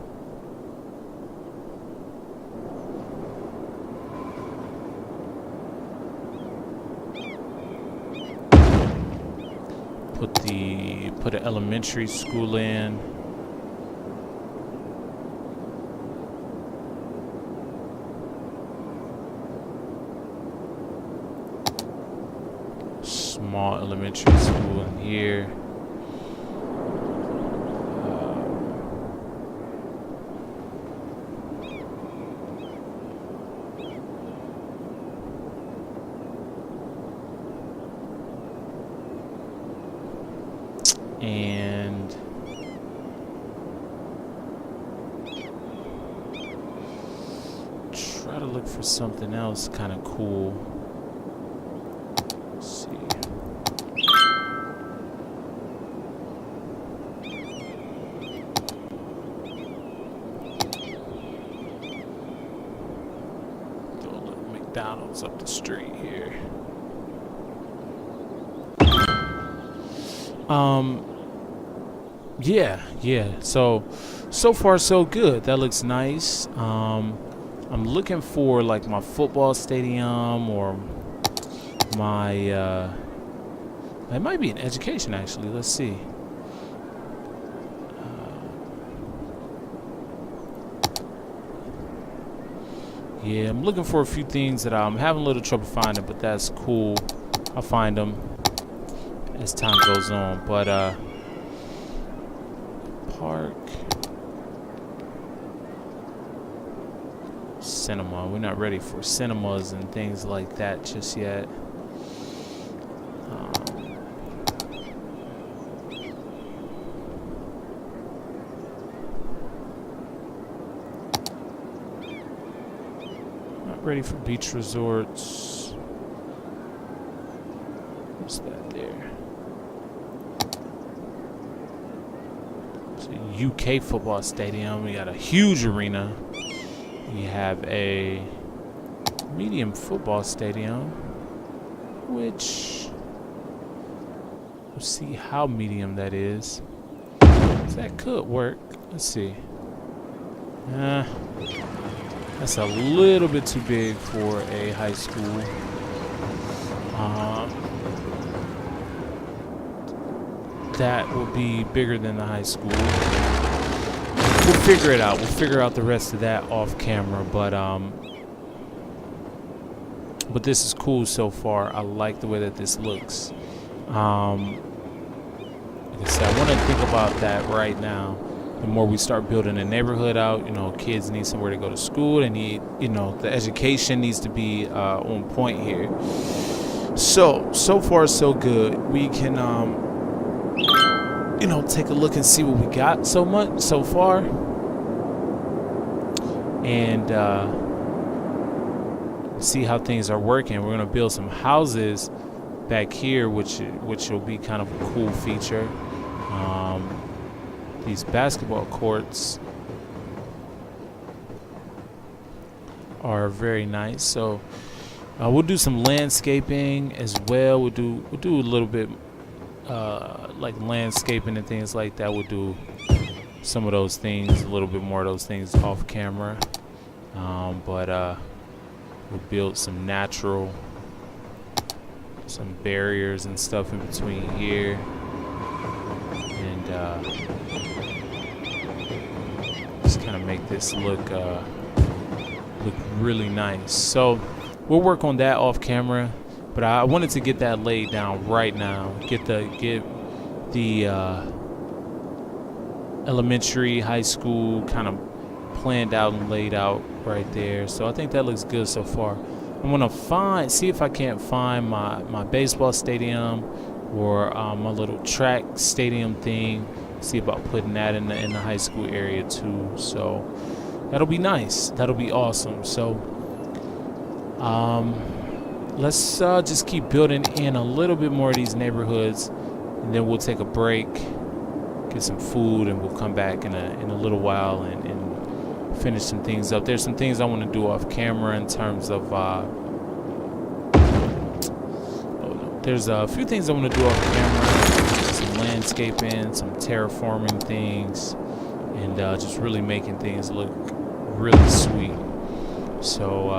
Put an elementary school in. Small elementary school in here. And try to look for something else kind of cool. Let's see. Throw a little McDonald's up the street here. Yeah. So far so good. That looks nice. I'm looking for like my football stadium or my it might be an education actually. Let's see. Yeah, I'm looking for a few things that I'm having a little trouble finding, but that's cool. I'll find them as time goes on. But park, cinema. We're not ready for cinemas and things like that just yet. Not ready for beach resorts. What's that there? UK football stadium. We got a huge arena. We have a medium football stadium, which we'll see how medium that is. So that could work. Let's see. That's a little bit too big for a high school. that will be bigger than the high school. We'll figure it out. We'll figure out the rest of that off camera, but this is cool so far. I like the way that this looks. Like I said, I want to think about that right now. The more we start building a neighborhood out, kids need somewhere to go to school. They need, the education needs to be on point here. So far so good. We can, take a look and see what we got so far, and see how things are working. We're gonna build some houses back here, which will be kind of a cool feature. These basketball courts are very nice. So we'll do some landscaping as well. We'll do a little bit like landscaping and things like that. We'll do some of those things, a little bit more of those things off camera. But we'll build some barriers and stuff in between here, and just kind of make this look really nice. So we'll work on that off camera, but I wanted to get that laid down right now. Get the elementary, high school kind of planned out and laid out right there. So I think that looks good so far. I'm gonna see if I can't find my baseball stadium or my little track stadium thing. See about putting that in the high school area too. So that'll be nice. That'll be awesome. So let's just keep building in a little bit more of these neighborhoods, and then we'll take a break, get some food, and we'll come back in a little while and finish some things up. There's some things I want to do off camera in terms of there's a few things I want to do off camera. Some landscaping, some terraforming things, and just really making things look really sweet. So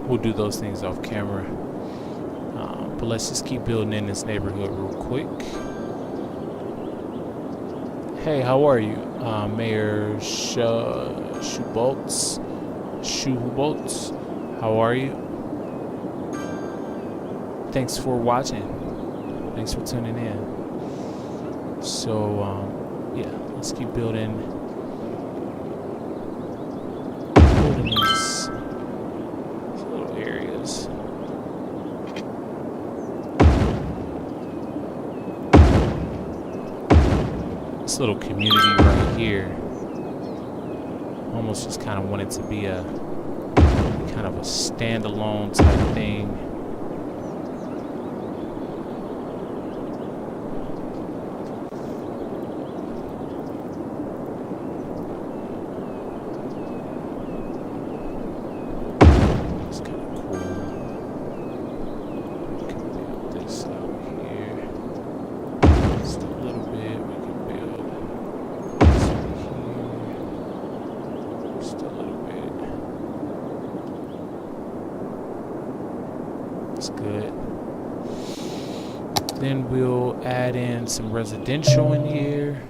we'll do those things off camera. But let's just keep building in this neighborhood real quick. Hey, how are you? Mayor Schuboltz? How are you? Thanks for watching. Thanks for tuning in. So, yeah, let's keep building these little areas. This little community right here, almost just kind of want it to be a kind of a standalone type thing. It's kind of cool. We can build this out here just a little bit. We can build this right here just a little bit. That's good. Then we'll add in some residential in here.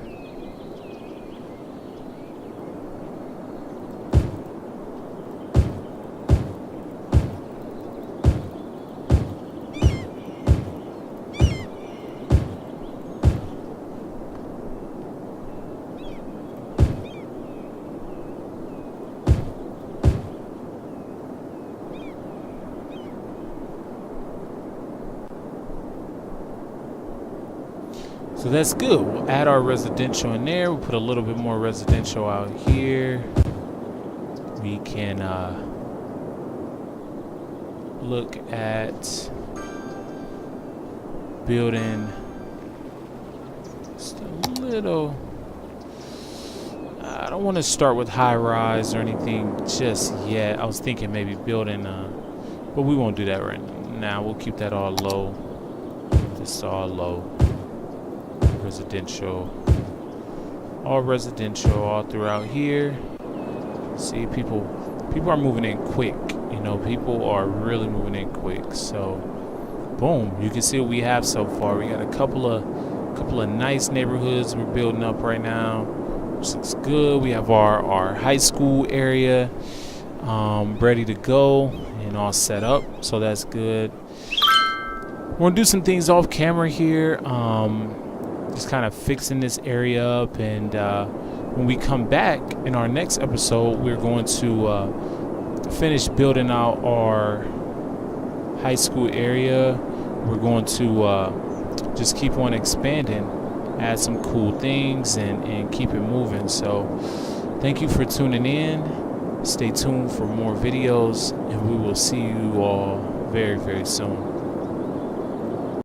So that's good. We'll add our residential in there. We'll put a little bit more residential out here. We can look at building just a little. I don't want to start with high rise or anything just yet. I was thinking maybe building, but we won't do that right now. We'll keep that all low. This is all low. Residential, all throughout here. See, people are moving in quick. People are really moving in quick. So boom, you can see what we have so far. We got a couple of A couple of nice neighborhoods we're building up right now, which looks good. We have our high school area ready to go and all set up, so that's good. We're gonna do some things off camera here, just kind of fixing this area up, and when we come back in our next episode, we're going to finish building out our high school area. We're going to just keep on expanding, add some cool things, and keep it moving. So thank you for tuning in. Stay tuned for more videos, and we will see you all very, very soon.